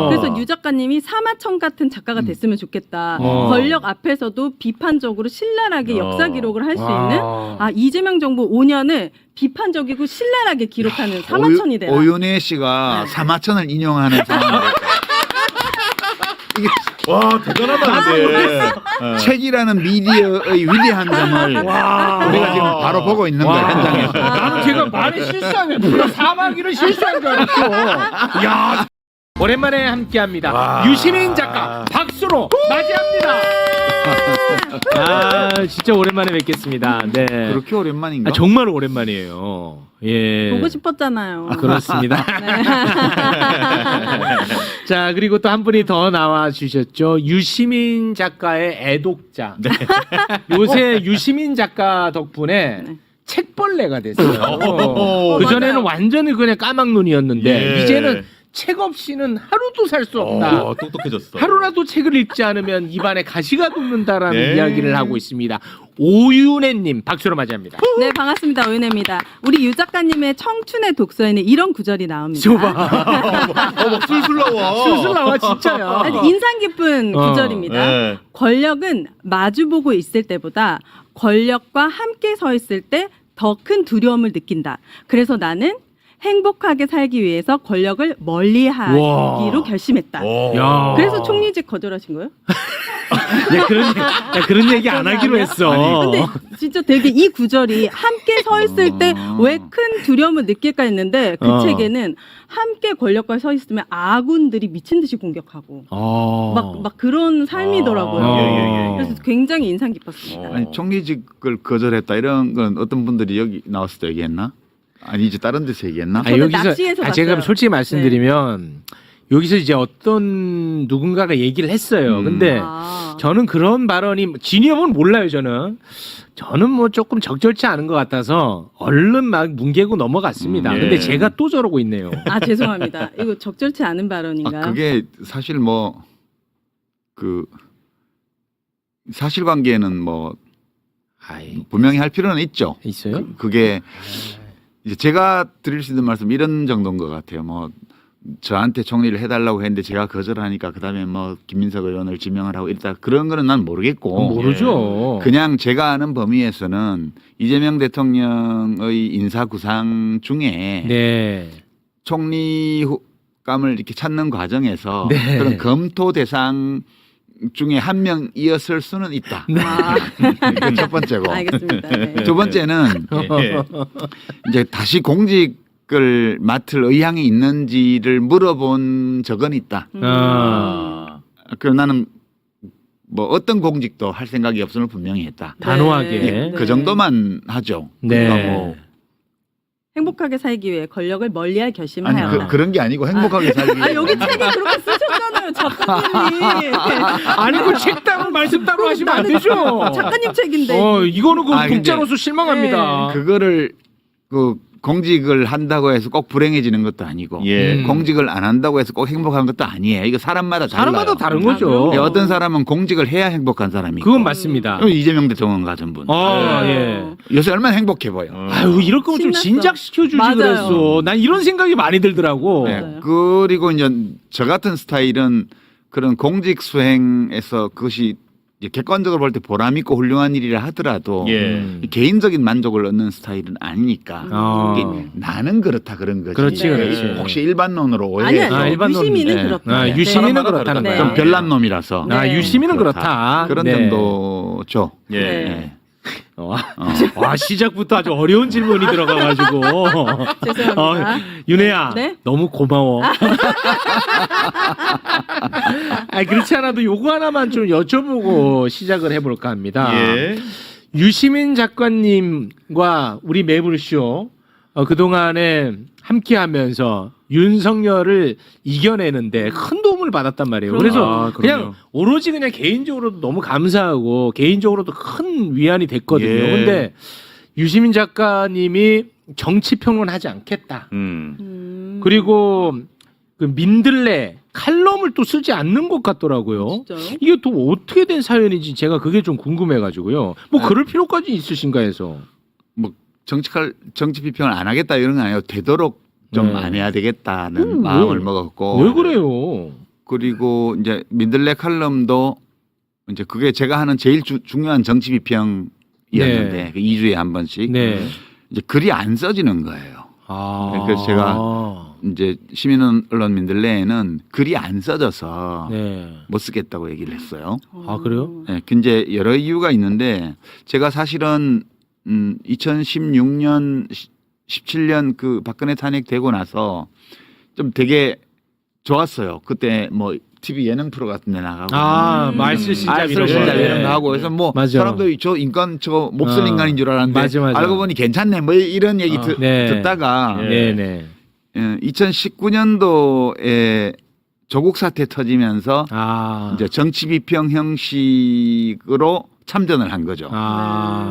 그래서 유 작가님이 사마천 같은 작가가 됐으면 좋겠다. 권력 앞에서도 비판적으로 신랄하게 역사 기록을 할 수 있는 이재명 정부 5년을 비판적이고 신랄하게 기록하는 사마천이 되라. 오윤혜 씨가 사마천을 인용하는 상황. 와 대단하다 근데. 책이라는 미디어의 위대한 점을 우리가 지금 바로 보고 있는 거예요 현장에서. 나는 제가 말에 실수하면 누가 사마귀를 실수한 줄 알았어. 야. 오랜만에 함께합니다. 유시민 작가 박수로 맞이합니다. 진짜 오랜만에 뵙겠습니다. 네. 그렇게 오랜만인가? 정말 오랜만이에요. 예. 보고 싶었잖아요. 그렇습니다. 네. 자, 그리고 또 한 분이 더 나와 주셨죠. 유시민 작가의 애독자. 네. 요새 유시민 작가 덕분에 책벌레가 됐어요. 그 전에는 맞아요. 완전히 그냥 까막눈이었는데 예. 이제는 책 없이는 하루도 살 수 없다. 똑똑해졌어. 하루라도 책을 읽지 않으면 입안에 가시가 돋는다라는 네. 이야기를 하고 있습니다. 오윤혜님 박수로 맞이합니다. 네, 반갑습니다. 오윤혜입니다. 우리 유 작가님의 청춘의 독서에는 이런 구절이 나옵니다. 저봐. 막 술술 나와. 술술 나와 진짜야. 아주 인상 깊은 구절입니다. 네. 권력은 마주보고 있을 때보다 권력과 함께 서 있을 때 더 큰 두려움을 느낀다. 그래서 나는 행복하게 살기 위해서 권력을 멀리하기로 결심했다. 야. 그래서 총리직 거절하신 거예요? 그런 얘기 안 하기로 했어. 근데 진짜 되게 이 구절이 함께 서 있을 때 왜 큰 두려움을 느낄까 했는데 그 책에는 함께 권력과 서 있으면 아군들이 미친 듯이 공격하고 막 그런 삶이더라고요. 예. 그래서 굉장히 인상 깊었습니다. 아니, 총리직을 거절했다 이런 건 어떤 분들이 여기 나왔을 때 얘기했나? 아니 이제 다른 데서 얘기했나? 저는 납치해서 제가 봤어요. 솔직히 말씀드리면 여기서 이제 어떤 누군가가 얘기를 했어요. 근데 저는 그런 발언이 진위업은 몰라요. 저는 뭐 조금 적절치 않은 것 같아서 얼른 막 뭉개고 넘어갔습니다. 예. 근데 제가 또 저러고 있네요. 죄송합니다. 이거 적절치 않은 발언인가요? 그게 사실 뭐 그 사실관계는 뭐 분명히 할 필요는 있죠. 있어요? 그게 이제 제가 드릴 수 있는 말씀 이런 정도인 것 같아요. 뭐 저한테 총리를 해달라고 했는데 제가 거절하니까 그다음에 뭐 김민석 의원을 지명을 하고 이랬다 그런 거는 난 모르겠고 모르죠. 그냥 제가 아는 범위에서는 이재명 대통령의 인사 구상 중에 네. 총리감을 이렇게 찾는 과정에서 네. 그런 검토 대상 중에 한 명이었을 수는 있다. 그 첫 번째고. 알겠습니다. 네. 두 번째는 이제 다시 공직을 맡을 의향이 있는지를 물어본 적은 있다. 그럼 나는 뭐 어떤 공직도 할 생각이 없음을 분명히 했다. 단호하게. 네. 그 정도만 하죠. 네. 그러니까 뭐 행복하게 살기 위해 권력을 멀리할 결심을 아니 하였다. 그런 게 아니고 행복하게 살기 위해. 여기 책에 그렇게 쓰셨잖아요, 작가님이. 아니 그 책 따로 말씀 따로 하시면 안 되죠. 작가님 책인데. 이거는 그 근데 독자로서 실망합니다. 그거를 그 공직을 한다고 해서 꼭 불행해지는 것도 아니고 예. 공직을 안 한다고 해서 꼭 행복한 것도 아니에요. 이거 사람마다 달라요. 사람마다 다른 거죠. 예, 어떤 사람은 공직을 해야 행복한 사람이 있고 그건 맞습니다. 이재명 대통령 같은 분 예. 요새 얼마나 행복해 보여. 아유 이럴 거면 좀 신났어. 진작시켜 주지 맞아요. 그랬어. 난 이런 생각이 많이 들더라고. 네. 그리고 이제 저 같은 스타일은 그런 공직 수행에서 그것이 이제 객관적으로 볼 때 보람 있고 훌륭한 일이라 하더라도 개인적인 만족을 얻는 스타일은 아니니까 이게 나는 그렇다 그런 거지. 그렇지, 그렇지. 혹시 일반론으로 아니, 오해해서 아니, 유시민은 네. 그렇다. 유시민은 사람마다 그렇다는 네. 거야. 좀 별난 놈이라서 네. 유시민은 그렇다. 그런 네. 정도죠. 예. 네. 와 시작부터 아주 어려운 질문이 들어가가지고. 죄송합니다. 윤혜야, 네? 너무 고마워. 그렇지 않아도 요거 하나만 좀 여쭤보고 시작을 해볼까 합니다. 예. 유시민 작가님과 우리 매불쇼 그동안에 함께하면서 윤석열을 이겨내는데 큰 도움을 받았단 말이에요. 그래서 그냥 오로지 그냥 개인적으로도 너무 감사하고 개인적으로도 큰 위안이 됐거든요. 예. 근데 유시민 작가님이 정치 평론하지 않겠다. 그리고 그 민들레 칼럼을 또 쓰지 않는 것 같더라고요. 진짜요? 이게 또 어떻게 된 사연인지 제가 그게 좀 궁금해가지고요. 뭐 그럴 필요까지 있으신가 해서. 뭐 정치 비평을 안 하겠다 이런 거 아니에요. 되도록 좀 안 해야 되겠다는 마음을 먹었고. 왜 그래요? 그리고 이제 민들레 칼럼도 이제 그게 제가 하는 제일 중요한 정치 비평이었는데 그 2주에 한 번씩 네. 이제 글이 안 써지는 거예요. 그래서 제가 이제 시민 언론 민들레에는 글이 안 써져서 네. 못 쓰겠다고 얘기를 했어요. 아 그래요? 네, 이제 여러 이유가 있는데 제가 사실은 2016년 17년 그 박근혜 탄핵되고 나서 좀 되게 좋았어요. 그때 뭐 TV 예능 프로 같은 데 나가고 말쓸 신잡 이런 거. 알쓸신잡 이런 네. 거 하고 그래서 뭐 맞아. 사람들이 저 인간 저 몹쓸 인간인 줄 알았는데 맞아. 알고 보니 괜찮네 뭐 이런 얘기 네. 듣다가 네네. 2019년도에 조국 사태 터지면서 이제 정치 비평 형식으로 참전을 한 거죠.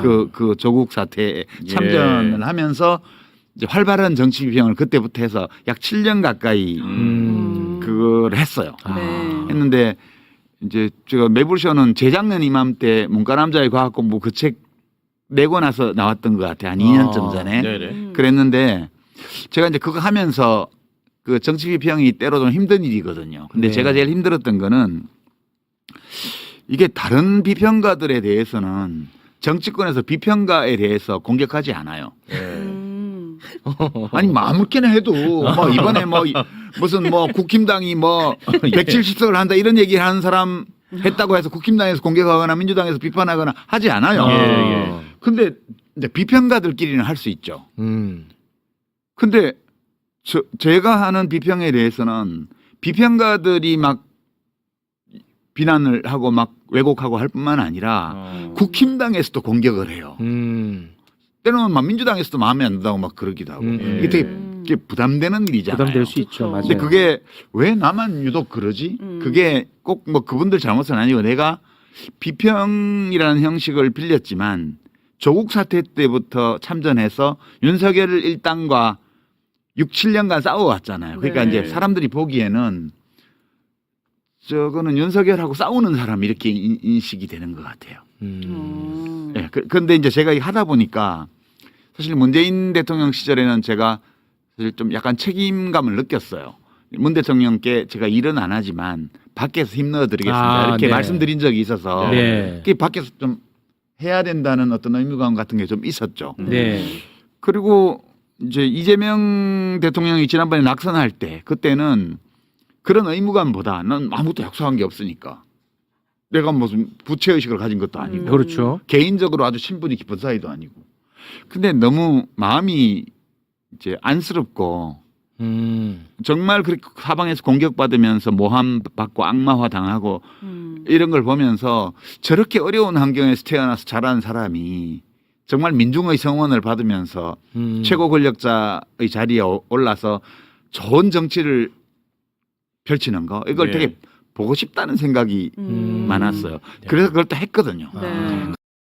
그 조국 사태에 참전을 하면서 이제 활발한 정치 비평을 그때부터 해서 약 7년 가까이 그걸 했어요. 했는데 이제 제가 매불쇼는 재작년 이맘때 문과남자의 과학공부 그 책 내고 나서 나왔던 것 같아요. 한 2년쯤 전에. 그랬는데 제가 이제 그거 하면서 그 정치 비평이 때로 좀 힘든 일이거든요. 근데 제가 제일 힘들었던 거는 이게 다른 비평가들에 대해서는 정치권에서 비평가에 대해서 공격하지 않아요. 아니 뭐 아무렇게나 해도 뭐 이번에 뭐 무슨 뭐 국힘당이 뭐 170석을 한다 이런 얘기를 하는 사람 했다고 해서 국힘당에서 공격하거나 민주당에서 비판하거나 하지 않아요. 근데 이제 비평가들끼리는 할 수 있죠. 근데 제가 하는 비평에 대해서는 비평가들이 막 비난을 하고 막 왜곡하고 할 뿐만 아니라 국힘당에서도 공격을 해요. 때로는 막 민주당에서도 마음에 안 든다고 막 그러기도 하고 이게 되게 부담되는 일이잖아요. 부담될 수 있죠. 맞아요. 근데 그게 왜 나만 유독 그러지? 그게 꼭 뭐 그분들 잘못은 아니고 내가 비평이라는 형식을 빌렸지만 조국 사태 때부터 참전해서 윤석열 일당과 6, 7년간 싸워왔잖아요. 그러니까 이제 사람들이 보기에는 저거는 윤석열하고 싸우는 사람 이렇게 인식이 되는 것 같아요. 네, 그런데 이제 제가 하다 보니까 사실 문재인 대통령 시절에는 제가 사실 좀 약간 책임감을 느꼈어요. 문 대통령께 제가 일은 안 하지만 밖에서 힘넣어드리겠습니다. 이렇게 말씀드린 적이 있어서 그게 밖에서 좀 해야 된다는 어떤 의무감 같은 게 좀 있었죠. 그리고 이제 이재명 대통령이 지난번에 낙선할 때 그때는 그런 의무감보다 난 아무것도 약속한 게 없으니까 내가 무슨 부채의식을 가진 것도 아니고 그렇죠. 개인적으로 아주 친분이 깊은 사이도 아니고 근데 너무 마음이 이제 안쓰럽고 정말 그렇게 사방에서 공격받으면서 모함받고 악마화 당하고 이런 걸 보면서 저렇게 어려운 환경에서 태어나서 자란 사람이 정말 민중의 성원을 받으면서 최고 권력자의 자리에 올라서 좋은 정치를 펼치는 거 이걸 되게 보고 싶다는 생각이 많았어요. 그래서 그걸 또 했거든요.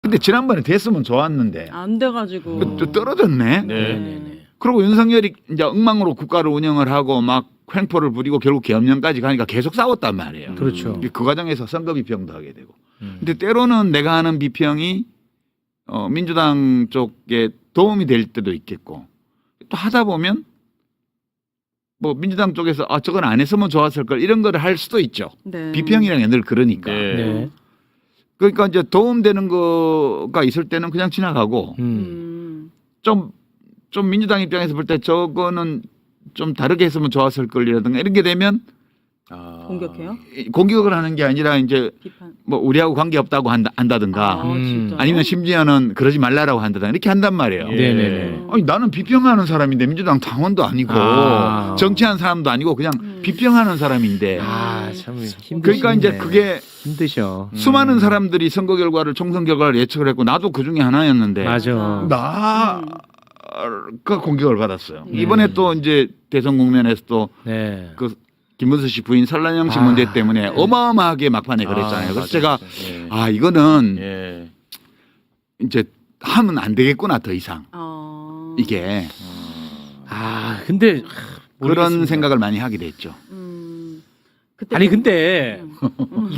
근데 지난번에 됐으면 좋았는데 안 돼가지고 또 떨어졌네. 그리고 윤석열이 이제 엉망으로 국가를 운영을 하고 막 횡포를 부리고 결국 계엄령까지 가니까 계속 싸웠단 말이에요. 그렇죠. 그 과정에서 선거 비평도 하게 되고. 근데 때로는 내가 하는 비평이 민주당 쪽에 도움이 될 때도 있겠고 또 하다 보면 뭐 민주당 쪽에서 저건 안 했으면 좋았을 걸 이런 거를 할 수도 있죠. 비평이라는 게 늘 그러니까. 그러니까 이제 도움되는 거가 있을 때는 그냥 지나가고 좀 민주당 입장에서 볼 때 저거는 좀 다르게 했으면 좋았을 걸이라든가 이런 게 되면 공격해요? 공격을 하는 게 아니라 이제 비판. 뭐 우리하고 관계 없다고 한다든가 진짜요? 아니면 심지어는 그러지 말라라고 한다든가 이렇게 한단 말이에요. 네네네. 아니 나는 비평하는 사람인데 민주당 당원도 아니고 정치하는 사람도 아니고 그냥 비평하는 사람인데 참 힘드시네. 그러니까 이제 그게 힘드셔. 수많은 사람들이 선거 결과를 총선 결과를 예측을 했고 나도 그 중에 하나였는데 맞아. 나가 공격을 받았어요. 이번에 또 이제 대선 국면에서 또 그 김문수 씨 부인 설란영 씨 문제 때문에 어마어마하게 막판에 그랬잖아요. 그래서 제가 이거는 이제 하면 안 되겠구나 더 이상 이게 근데 그런 모르겠습니다. 생각을 많이 하게 됐죠. 아니 근데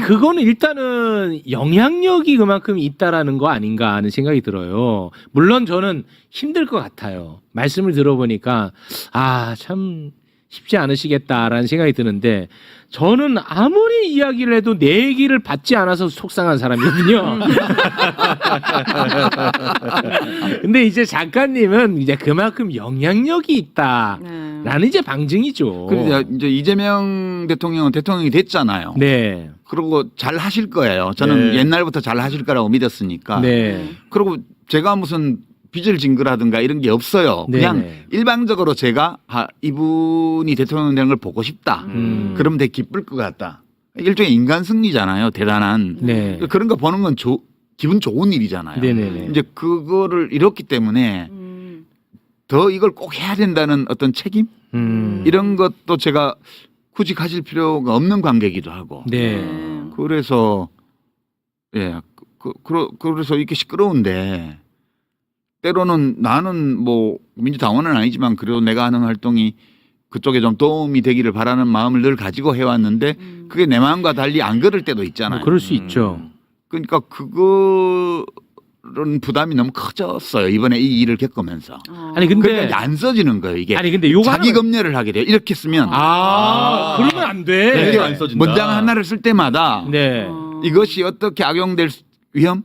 그거는 일단은 영향력이 그만큼 있다라는 거 아닌가 하는 생각이 들어요. 물론 저는 힘들 것 같아요. 말씀을 들어보니까 참 쉽지 않으시겠다라는 생각이 드는데 저는 아무리 이야기를 해도 내 얘기를 받지 않아서 속상한 사람이거든요. 근데 이제 작가님은 이제 그만큼 영향력이 있다라는 이제 방증이죠. 그래서 이제 이재명 대통령은 대통령이 됐잖아요. 네. 그리고 잘 하실 거예요. 저는 네. 옛날부터 잘 하실 거라고 믿었으니까. 네. 그리고 제가 무슨 빚을 진 거라든가 이런 게 없어요. 네, 그냥 네. 일방적으로 제가 이분이 대통령 되는 걸 보고 싶다. 그러면 되게 기쁠 것 같다. 일종의 인간 승리잖아요. 대단한. 네. 그런 거 보는 건 기분 좋은 일이잖아요. 네네네. 이제 그거를 잃었기 때문에 더 이걸 꼭 해야 된다는 어떤 책임 이런 것도 제가 굳이 가질 필요가 없는 관계이기도 하고. 네. 그래서 예, 그래서 이렇게 시끄러운데 때로는 나는 뭐 민주당원은 아니지만 그래도 내가 하는 활동이 그쪽에 좀 도움이 되기를 바라는 마음을 늘 가지고 해왔는데 그게 내 마음과 달리 안 그럴 때도 있잖아요. 뭐 그럴 수 있죠. 그러니까 그거는 부담이 너무 커졌어요. 이번에 이 일을 겪으면서. 아니 근데 그러니까 안 써지는 거예요. 이게 아니 근데 요거 자기 하나는- 검열을 하게 돼요. 이렇게 쓰면 그러면 안 돼. 그렇게 안 써진다. 문장 하나를 쓸 때마다 네. 이것이 어떻게 악용될 위험?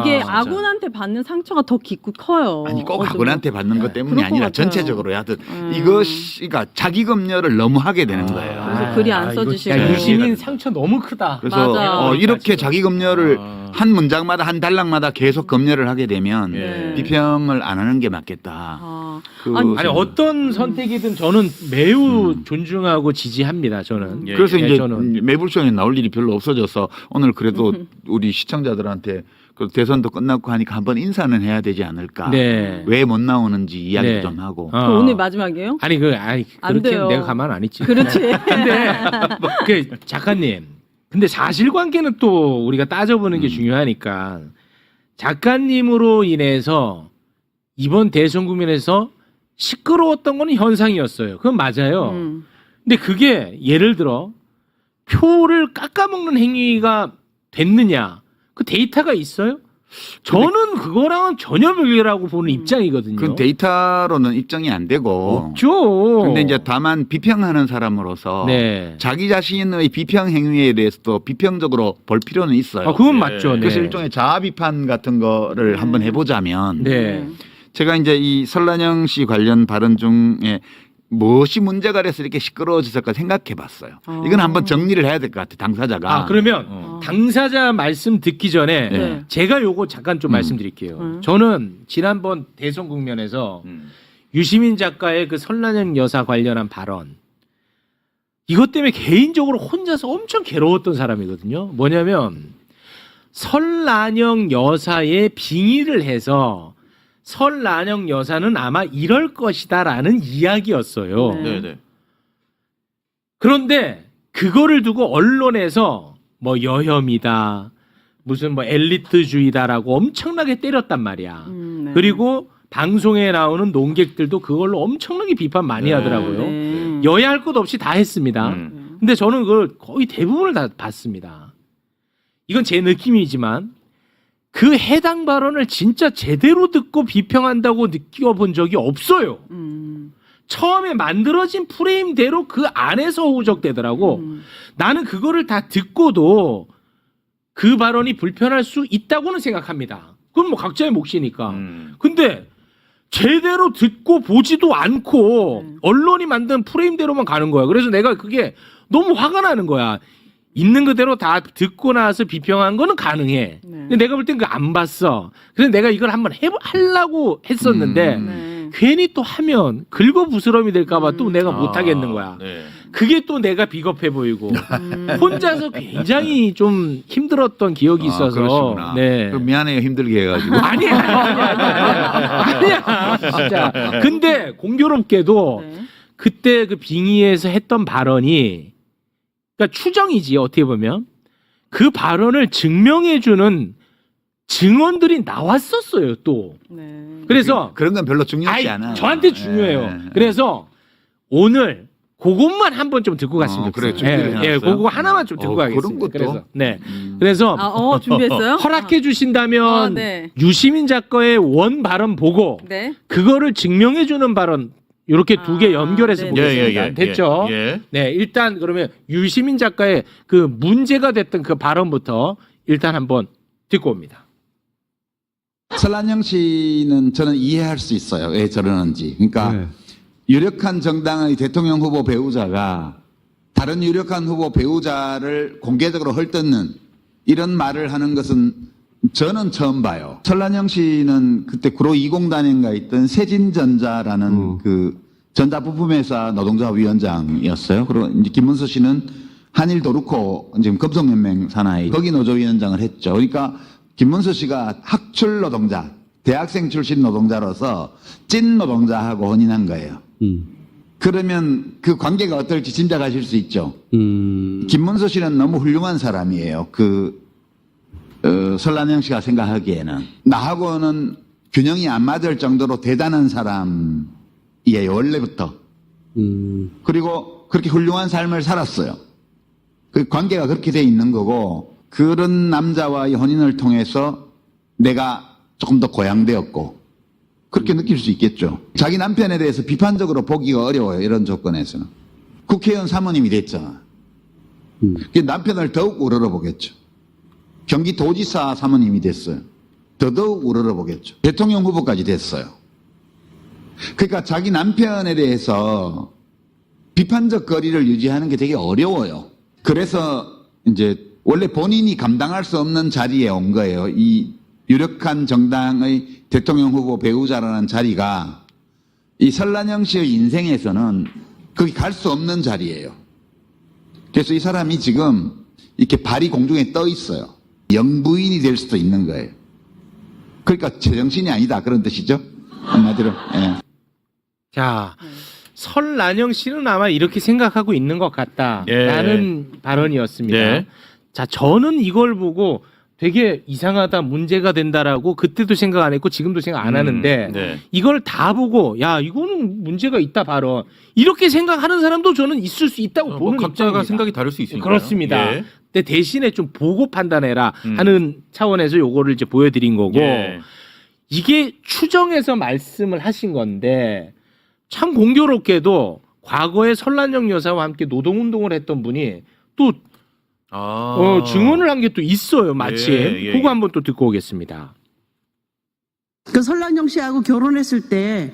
이게 진짜. 아군한테 받는 상처가 더 깊고 커요. 아니 꼭 어쩌면. 아군한테 받는 것 때문이 그럴 것 아니라 같아요. 전체적으로 하든 이것이 그러니까 자기 검열을 너무 하게 되는 거예요. 그래서 글이 안 이거 써지시고. 진짜 유시민 상처 너무 크다. 그래서 맞아. 이렇게 자기 검열을 한 문장마다 한 단락마다 계속 검열을 하게 되면 네. 비평을 안 하는 게 맞겠다. 아, 아니 어떤 선택이든 저는 매우 존중하고 지지합니다. 저는. 그래서 예, 이제 저는. 매불쇼에 나올 일이 별로 없어져서 오늘 그래도 우리 시청자들한테 그 대선도 끝났고 하니까 한번 인사는 해야 되지 않을까. 네. 왜 못 나오는지 이야기 네. 좀 하고. 그 오늘 마지막이에요? 아니 안 그렇게 돼요. 내가 가만 안 있지. 그렇지. 근데 그 작가님, 근데 사실관계는 또 우리가 따져보는 게 중요하니까 작가님으로 인해서 이번 대선 국면에서 시끄러웠던 거는 현상이었어요. 그건 맞아요. 근데 그게 예를 들어 표를 깎아먹는 행위가 됐느냐? 그 데이터가 있어요? 저는 그거랑은 전혀 별개라고 보는 입장이거든요. 그 데이터로는 입증이 안 되고. 없죠. 근데 이제 다만 비평하는 사람으로서 네. 자기 자신의 비평 행위에 대해서도 비평적으로 볼 필요는 있어요. 그건 맞죠. 네. 그래서 일종의 자아 비판 같은 거를 한번 해보자면 네. 제가 이제 이 설란영 씨 관련 발언 중에 무엇이 문제가 돼서 이렇게 시끄러워졌을까 생각해봤어요. 이건 한번 정리를 해야 될 것 같아 당사자가. 그러면 당사자 말씀 듣기 전에 네. 제가 요거 잠깐 좀 말씀드릴게요. 저는 지난번 대선 국면에서 유시민 작가의 그 설란영 여사 관련한 발언 이것 때문에 개인적으로 혼자서 엄청 괴로웠던 사람이거든요. 뭐냐면 설란영 여사의 빙의를 해서 설란영 여사는 아마 이럴 것이다라는 이야기였어요. 네. 그런데 그거를 두고 언론에서 뭐 여혐이다, 무슨 뭐 엘리트주의다라고 엄청나게 때렸단 말이야. 네. 그리고 방송에 나오는 논객들도 그걸로 엄청나게 비판 많이 하더라고요. 네. 여야 할 것 없이 다 했습니다. 근데 저는 그걸 거의 대부분을 다 봤습니다. 이건 제 느낌이지만 그 해당 발언을 진짜 제대로 듣고 비평한다고 느껴본 적이 없어요. 처음에 만들어진 프레임대로 그 안에서 호적되더라고. 나는 그거를 다 듣고도 그 발언이 불편할 수 있다고는 생각합니다. 그건 뭐 각자의 몫이니까. 근데 제대로 듣고 보지도 않고 언론이 만든 프레임대로만 가는 거야. 그래서 내가 그게 너무 화가 나는 거야. 있는 그대로 다 듣고 나서 비평한 거는 가능해. 근데 내가 볼 땐 그거 안 봤어. 그래서 내가 이걸 한번 하려고 했었는데 괜히 또 하면 긁어부스럼이 될까봐 또 내가 못 하겠는 거야. 그게 또 내가 비겁해 보이고 혼자서 굉장히 좀 힘들었던 기억이 있어서. 그러시구나. 네. 그럼 미안해요 힘들게 해가지고. 아니야. 진짜. 근데 공교롭게도 그때 그 빙의에서 했던 발언이 그러니까 추정이지 어떻게 보면 그 발언을 증명해주는 증언들이 나왔었어요 또. 그래서 그런 건 별로 중요하지 않아요. 저한테 중요해요. 예. 그래서 오늘 그것만 한번 좀 듣고 갔으면 그래, 좋겠어요. 준비를 예, 해놨어요? 그거 하나만 좀 듣고 그런 가겠습니다. 것도? 그래서 네, 그래서 준비했어요? 허락해 주신다면 아, 네. 유시민 작가의 원 발언 보고 네. 그거를 증명해주는 발언 이렇게 두 개 연결해서 네. 보겠습니다. 됐죠? 예. 네, 일단 그러면 유시민 작가의 그 문제가 됐던 그 발언부터 일단 한번 듣고 옵니다. 설란영 씨는 저는 이해할 수 있어요. 왜 저러는지. 그러니까 유력한 정당의 대통령 후보 배우자가 다른 유력한 후보 배우자를 공개적으로 헐뜯는 이런 말을 하는 것은 저는 처음 봐요. 설란영 씨는 그때 구로 20단인가 있던 세진전자라는 그 전자부품회사 노동자 위원장이었어요. 그리고 이제 김문수 씨는 한일도르코 지금 금속연맹 산하의 거기 노조위원장을 했죠. 그러니까 김문수 씨가 학출 노동자, 대학생 출신 노동자로서 찐 노동자하고 혼인한 거예요. 그러면 그 관계가 어떨지 짐작하실 수 있죠. 김문수 씨는 너무 훌륭한 사람이에요. 설란영 씨가 생각하기에는 나하고는 균형이 안 맞을 정도로 대단한 사람이에요. 원래부터. 그리고 그렇게 훌륭한 삶을 살았어요. 그 관계가 그렇게 돼 있는 거고 그런 남자와의 혼인을 통해서 내가 조금 더 고양되었고 그렇게 느낄 수 있겠죠. 자기 남편에 대해서 비판적으로 보기가 어려워요. 이런 조건에서는. 국회의원 사모님이 됐잖아. 남편을 더욱 우러러보겠죠. 경기도지사 사모님이 됐어요. 더더욱 우러러보겠죠. 대통령 후보까지 됐어요. 그러니까 자기 남편에 대해서 비판적 거리를 유지하는 게 되게 어려워요. 그래서 이제 원래 본인이 감당할 수 없는 자리에 온 거예요. 이 유력한 정당의 대통령 후보 배우자라는 자리가 이 설란영 씨의 인생에서는 거기 갈 수 없는 자리예요. 그래서 이 사람이 지금 이렇게 발이 공중에 떠 있어요. 영부인이 될 수도 있는 거예요. 그러니까 제정신이 아니다 그런 뜻이죠. 한마디로. 예. 자, 설란영 씨는 아마 이렇게 생각하고 있는 것 같다라는 발언이었습니다. 네. 자, 저는 이걸 보고 되게 이상하다, 문제가 된다라고 그때도 생각 안 했고 지금도 생각 안 하는데 네. 이걸 다 보고 야, 이거는 문제가 있다 발언 이렇게 생각하는 사람도 저는 있을 수 있다고 보는 각자가 입장입니다. 생각이 다를 수 있으니까. 그렇습니다. 예. 근데 대신에 좀 보고 판단해라 하는 차원에서 요거를 이제 보여드린 거고 예. 이게 추정해서 말씀을 하신 건데 참 공교롭게도 과거에 설란영 여사와 함께 노동운동을 했던 분이 또 증언을 한 게 또 있어요, 마침. 예. 그거 한번 또 듣고 오겠습니다. 그 설란영 씨하고 결혼했을 때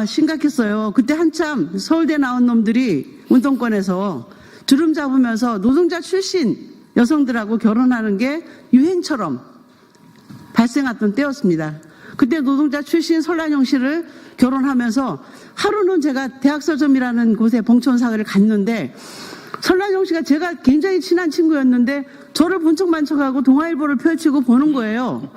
심각했어요. 그때 한참 서울대 나온 놈들이 운동권에서 주름 잡으면서 노동자 출신 여성들하고 결혼하는 게 유행처럼 발생했던 때였습니다. 그때 노동자 출신 설란영 씨를 결혼하면서 하루는 제가 대학서점이라는 곳에 봉천사회를 갔는데 설란영 씨가 제가 굉장히 친한 친구였는데 저를 본 척만 척하고 동아일보를 펼치고 보는 거예요.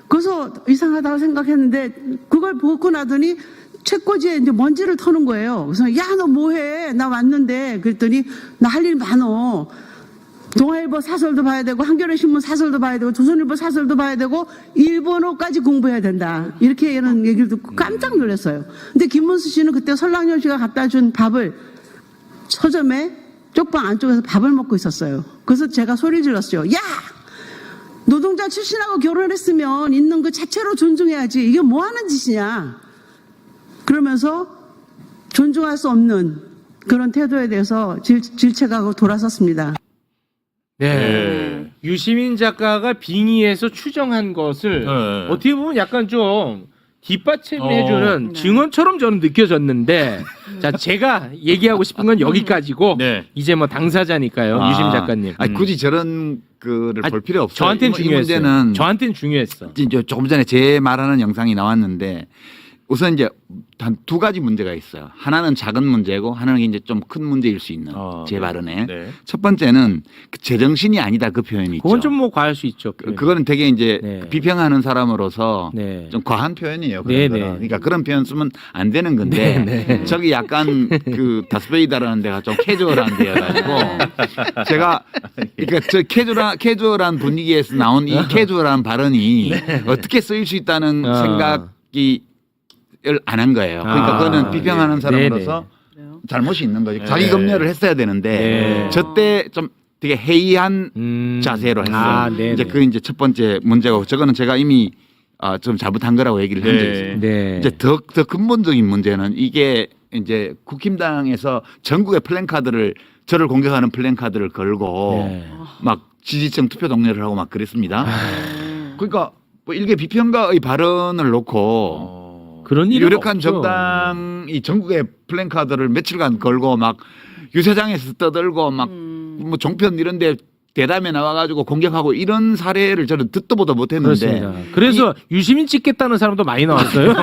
그래서 이상하다고 생각했는데 그걸 보고 나더니 책꽂이에 이제 먼지를 터는 거예요. 그래서 야, 너 뭐해? 나 왔는데. 그랬더니 나 할 일 많어. 동아일보 사설도 봐야 되고 한겨레신문 사설도 봐야 되고 조선일보 사설도 봐야 되고 일본어까지 공부해야 된다. 이렇게 이런 얘기를 듣고 깜짝 놀랐어요. 근데 김문수 씨는 그때 설랑영 씨가 갖다 준 밥을 서점에 쪽방 안쪽에서 밥을 먹고 있었어요. 그래서 제가 소리 질렀어요. 야! 노동자 출신하고 결혼했으면 있는 그 자체로 존중해야지. 이게 뭐 하는 짓이냐. 그러면서 존중할 수 없는 그런 태도에 대해서 질책하고 돌아섰습니다. 네. 유시민 작가가 빙의해서 추정한 것을 어떻게 보면 약간 좀 뒷받침해주는 증언처럼 저는 느껴졌는데 자, 제가 얘기하고 싶은 건 여기까지고 이제 뭐 당사자니까요. 유시민 작가님. 굳이 저런 거를 볼 필요 없어요. 저한테는 중요했어요. 문제는 저한테는 중요했어. 이제 조금 전에 제 말하는 영상이 나왔는데 우선 이제 한 두 가지 문제가 있어요. 하나는 작은 문제고 하나는 이제 좀 큰 문제일 수 있는 제 발언에. 첫 번째는 제정신이 아니다 그 표현이 있죠. 그건 좀 뭐 과할 수 있죠. 그거는 되게 이제 비평하는 사람으로서 네. 좀 과한 표현이에요. 네, 그런 네. 거는. 그러니까 그런 표현 쓰면 안 되는 건데 네. 저기 약간 그 다스베이다라는 데가 좀 캐주얼한 데여가지고 제가 그러니까 저 캐주얼한 분위기에서 나온 이 캐주얼한 발언이 어떻게 쓰일 수 있다는 생각이 안 한 거예요. 그러니까 그거는 비평하는 사람으로서 잘못이 있는 거죠. 자기 검열을 했어야 되는데 저때 좀 되게 해이한 자세로 했어요. 이제 그 이제 첫 번째 문제고 저거는 제가 이미 좀 잘못한 거라고 얘기를 한 적이 있어요. 이제 더 근본적인 문제는 이게 이제 국힘당에서 전국의 플랜카드를 저를 공격하는 플랜카드를 걸고 네. 막 지지층 투표 독려를 하고 막 그랬습니다. 그러니까 뭐 일개 비평가의 발언을 놓고 그런 일은 유력한 없죠. 정당이 전국의 플랜카드를 며칠간 걸고 막 유세장에서 떠들고 막 뭐 종편 이런데 대담에 나와가지고 공격하고 이런 사례를 저는 듣도 보도 못했는데 그렇습니다. 그래서 유시민 찍겠다는 사람도 많이 나왔어요.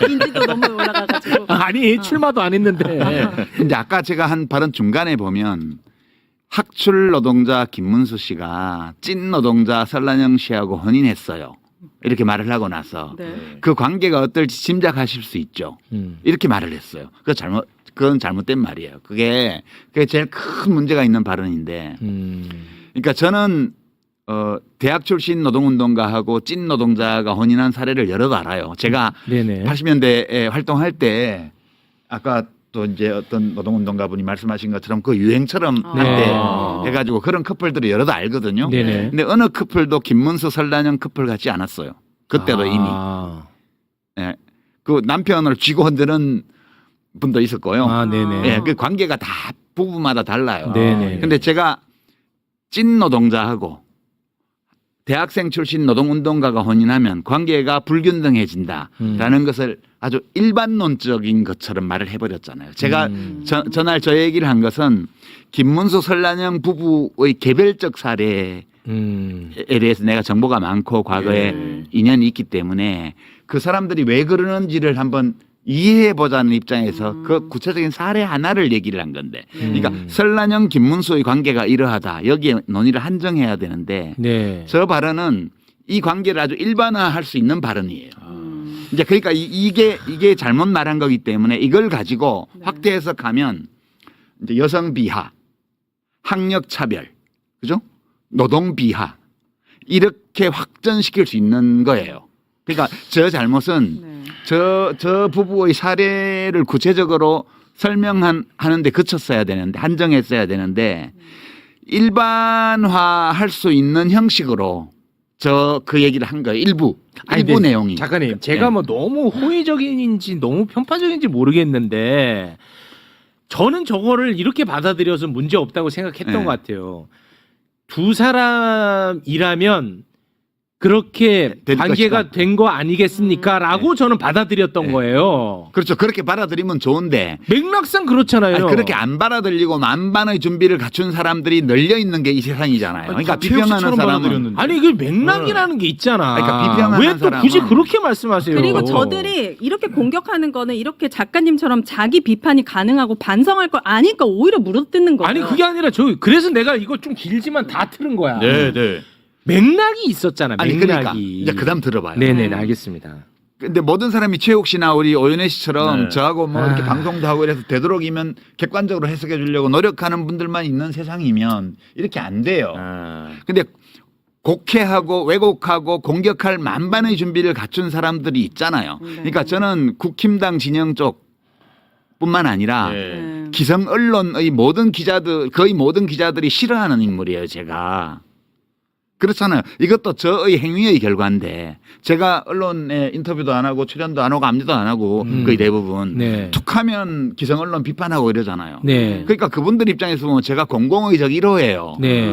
인지도 너무 올라가가지고. 아니 출마도 안 했는데. 근데 아까 제가 한 발언 중간에 보면 학출 노동자 김문수 씨가 찐 노동자 설란영 씨하고 혼인했어요. 이렇게 말을 하고 나서 네. 그 관계가 어떨지 짐작하실 수 있죠. 이렇게 말을 했어요. 그건 잘못된 말이에요. 그게 제일 큰 문제가 있는 발언인데. 그러니까 저는 대학 출신 노동운동가하고 찐 노동자가 혼인한 사례를 여러 알아요. 제가 네네. 80년대에 활동할 때 아까 또 이제 어떤 노동운동가 분이 말씀하신 것처럼 그 유행처럼 네. 한때 해가지고 그런 커플들을 여러 알거든요. 네네. 근데 어느 커플도 김문수 설란영 커플 같지 않았어요. 그때도 이미. 예. 그 남편을 쥐고 흔드는 분도 있었고요. 아, 네네. 예, 그 관계가 다 부부마다 달라요. 네네. 근데 제가 찐 노동자하고 대학생 출신 노동운동가가 혼인하면 관계가 불균등해진다라는 것을 아주 일반론적인 것처럼 말을 해버렸잖아요. 제가 전날 저 얘기를 한 것은 김문수 설란영 부부의 개별적 사례에 대해서 내가 정보가 많고 과거에 인연이 있기 때문에 그 사람들이 왜 그러는지를 한번 이해해 보자는 입장에서 그 구체적인 사례 하나를 얘기를 한 건데, 그러니까 설란영 김문수의 관계가 이러하다 여기에 논의를 한정해야 되는데 네. 저 발언은 이 관계를 아주 일반화할 수 있는 발언이에요. 이제 그러니까 이게 잘못 말한 거기 때문에 이걸 가지고 확대 해석하면 이제 여성 비하, 학력 차별, 그죠? 노동 비하 이렇게 확전시킬 수 있는 거예요. 그러니까 저 잘못은 저 부부의 사례를 구체적으로 설명하는데 그쳤어야 되는데 한정했어야 되는데 일반화할 수 있는 형식으로 그 얘기를 한 거예요. 일부 네. 내용이. 작가님, 제가 네. 뭐 너무 호의적인지 너무 편파적인지 모르겠는데 저는 저거를 이렇게 받아들여서 문제 없다고 생각했던 네. 것 같아요. 두 사람이라면 그렇게 될 관계가 것이다. 된 거 아니겠습니까? 라고 저는 받아들였던 네. 거예요. 그렇죠. 그렇게 받아들이면 좋은데 맥락상 그렇잖아요. 아니, 그렇게 안 받아들이고 만반의 준비를 갖춘 사람들이 널려 있는 게 이 세상이잖아요. 그러니까 비평하는 사람은 아니 그 맥락이라는 게 있잖아. 그러니까 비평하는 왜 또 사람은- 굳이 그렇게 말씀하세요? 그리고 저들이 이렇게 공격하는 거는 이렇게 작가님처럼 자기 비판이 가능하고 반성할 걸 아니까 오히려 물어뜯는 거예요. 아니 그게 아니라 그래서 내가 이거 좀 길지만 다 틀은 거야. 네, 네. 맥락이 있었잖아. 아니 맥락이. 그러니까 이제 그다음 들어봐요. 네네 알겠습니다. 근데 모든 사람이 최욱 씨나 우리 오연혜 씨처럼 네. 저하고 뭐 이렇게 방송도 하고 이래서 되도록이면 객관적으로 해석해 주려고 노력하는 분들만 있는 세상이면 이렇게 안 돼요. 근데 곡해하고 왜곡하고 공격할 만반의 준비를 갖춘 사람들이 있잖아요. 그러니까 저는 국힘당 진영 쪽뿐만 아니라 네. 기성 언론의 모든 기자들 거의 모든 기자들이 싫어하는 인물이에요. 제가. 그렇잖아요. 이것도 저의 행위의 결과인데 제가 언론에 인터뷰도 안 하고 출연도 안 하고 압류도 안 하고 거의 대부분 네. 툭하면 기성 언론 비판하고 이러잖아요. 네. 그러니까 그분들 입장에서 보면 제가 공공의적 1호예요. 네.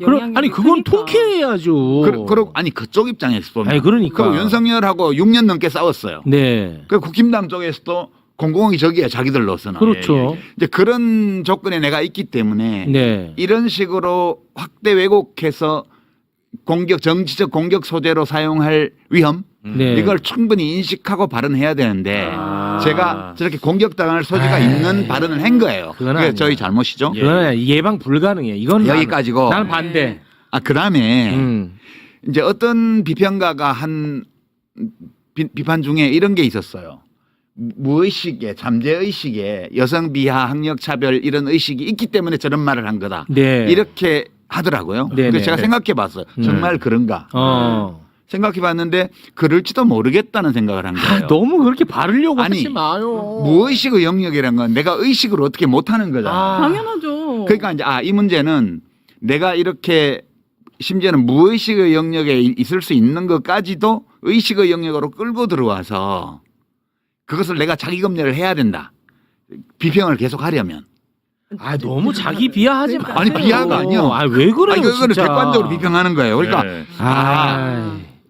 영향력이 아니 그건 크니까. 통쾌해야죠. 아니 그쪽 입장에서 보면 아니 그러니까. 그리고 윤석열하고 6년 넘게 싸웠어요. 네. 그 국힘당 쪽에서도 공공의적이에요. 자기들로서는. 그렇죠. 이제 그런 조건에 내가 있기 때문에 네. 이런 식으로 확대 왜곡해서 정치적 공격 소재로 사용할 위험 네. 이걸 충분히 인식하고 발언해야 되는데 제가 저렇게 공격당할 소지가 있는 발언을 한 거예요. 그건 그게 아니야. 저희 잘못이죠. 그건 예방 불가능해. 이건 여기까지고. 나는 반대. 그다음에 이제 어떤 비평가가 한 비판 중에 이런 게 있었어요. 무의식에 잠재의식에 여성 비하 학력 차별 이런 의식이 있기 때문에 저런 말을 한 거다. 네. 이렇게 하더라고요. 네, 그래서 네. 제가 생각해 봤어요. 정말 그런가? 생각해 봤는데 그럴지도 모르겠다는 생각을 한 거예요. 너무 그렇게 바르려고 아니, 하지 마요. 무의식의 영역이란 건 내가 의식을 어떻게 못하는 거잖아. 당연하죠. 그러니까 이제 이 문제는 내가 이렇게 심지어는 무의식의 영역에 있을 수 있는 것까지도 의식의 영역으로 끌고 들어와서 그것을 내가 자기 검열을 해야 된다. 비평을 계속 하려면. 아 너무 자기 비하하지 마세요. 아니, 비하가 아니요. 아왜 그래요? 아니, 그거는 진짜. 객관적으로 비평하는 거예요. 그러니까 네.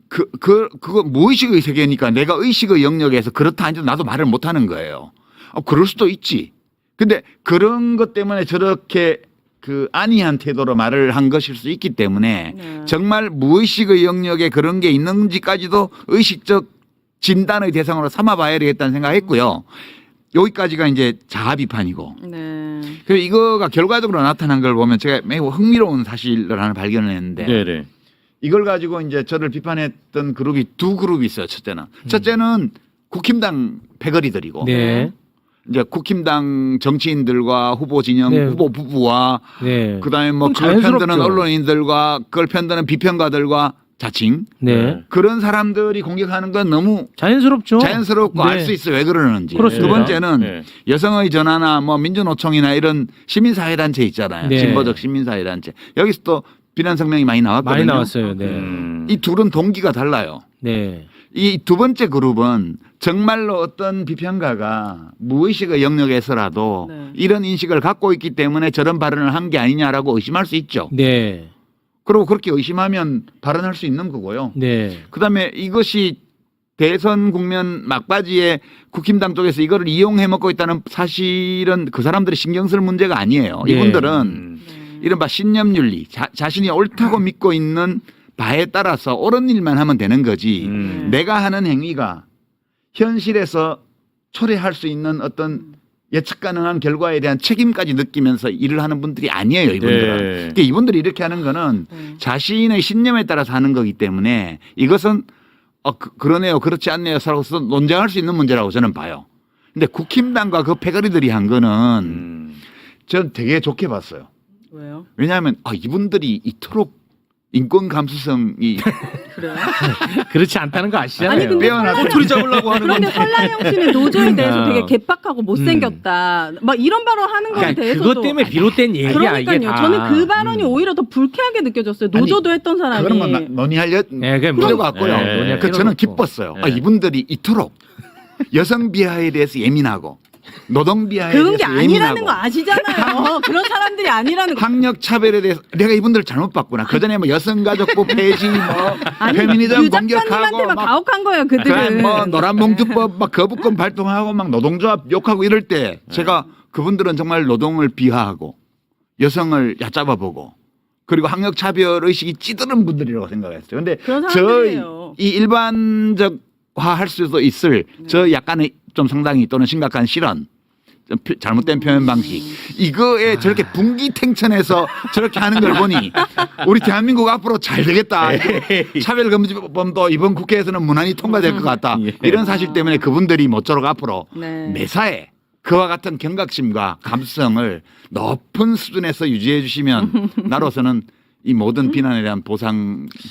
그거 무의식의 세계니까 내가 의식의 영역에서 그렇다 하는데 나도 말을 못 하는 거예요. 그럴 수도 있지. 근데 그런 것 때문에 저렇게 그 안이한 태도로 말을 한 것일 수 있기 때문에 네. 정말 무의식의 영역에 그런 게 있는지까지도 의식적 진단의 대상으로 삼아봐야 되겠다는 생각했고요. 여기까지가 이제 자아 비판이고. 네. 그래서 이거가 결과적으로 나타난 걸 보면 제가 매우 흥미로운 사실을 하나 발견을 했는데 네네. 이걸 가지고 이제 저를 비판했던 그룹이 두 그룹이 있어요. 첫째는 국힘당 패거리들이고 네. 이제 국힘당 정치인들과 후보 진영 네. 후보 부부와 네. 그다음에 뭐 그럼 그걸 편드는 자연스럽죠. 언론인들과 그걸 편드는 비평가들과 자칭 네. 그런 사람들이 공격하는 건 너무 자연스럽죠. 자연스럽고 네. 알 수 있어 왜 그러는지. 그렇습니다. 두 번째는 네. 여성의 전화나 뭐 민주노총이나 이런 시민사회단체 있잖아요. 네. 진보적 시민사회단체. 여기서 또 비난 성명이 많이 나왔거든요. 많이 나왔어요. 네. 이 둘은 동기가 달라요. 네. 이 두 번째 그룹은 정말로 어떤 비평가가 무의식의 영역에서라도 네. 이런 인식을 갖고 있기 때문에 저런 발언을 한 게 아니냐라고 의심할 수 있죠. 네. 그리고 그렇게 의심하면 발언할 수 있는 거고요. 네. 그다음에 이것이 대선 국면 막바지에 국힘당 쪽에서 이거를 이용해 먹고 있다는 사실은 그 사람들이 신경 쓸 문제가 아니에요. 네. 이분들은 이른바 신념윤리, 자신이 옳다고 믿고 있는 바에 따라서 옳은 일만 하면 되는 거지. 내가 하는 행위가 현실에서 초래할 수 있는 어떤 예측 가능한 결과에 대한 책임까지 느끼면서 일을 하는 분들이 아니에요, 이분들은. 네. 그러니까 이분들이 이렇게 하는 거는 자신의 신념에 따라서 하는 거기 때문에 이것은 그러네요, 그렇지 않네요, 서로서 논쟁할 수 있는 문제라고 저는 봐요. 근데 국힘당과 그 패거리들이 한 거는 저는 되게 좋게 봤어요. 왜요? 왜냐하면 이분들이 이토록 인권 감수성이 그래요? 그렇지 않다는 거 아시잖아요. 아니 근데 빼어나서 꼬투리 잡으려고 하는 그런데 건데. 설랑영 씨는 노조에 대해서 되게 개빡하고 못생겼다. 막 이런 발언 하는 거에 그러니까 대해서도 그것 때문에 비롯된 얘기야 그러니까요. 이게 다. 저는 그 발언이 오히려 더 불쾌하게 느껴졌어요. 노조도 했던 사람이. 그런 건 논의할 네, 그게 뭐- 필요가 없고요. 네, 논의할 그 필요가 저는 없고. 기뻤어요. 네. 이분들이 이토록 여성 비하에 대해서 예민하고 노동 비하에 그런 게 대해서 아니라는 예민하고 거 아시잖아요. 그런 사람들이 아니라는 거. 학력 차별에 대해서 내가 이분들 잘못 봤구나. 그 전에 뭐 여성가족부 폐지, 뭐 아니, 페미니즘 유 공격하고 작가님한테만 막 가혹한 거예요. 그래, 그들은. 뭐 노란봉투법 막 거부권 발동하고 막 노동조합 욕하고 이럴 때 제가 그분들은 정말 노동을 비하하고 여성을 얕잡아보고 그리고 학력 차별 의식이 찌드는 분들이라고 생각했어요. 근데 그런 사람들이에요. 이 일반적화할 수도 있을 저 약간의 좀 상당히 또는 심각한 실언. 좀 잘못된 표현 방식 이거에 저렇게 분기탱천해서 저렇게 하는 걸 보니 우리 대한민국 앞으로 잘 되겠다. 차별금지법도 이번 국회에서는 무난히 통과될 것 같다. 이런 사실 때문에 그분들이 모쪼록 앞으로 네. 매사에 그와 같은 경각심과 감수성을 높은 수준에서 유지해 주시면 나로서는 이 모든 비난에 대한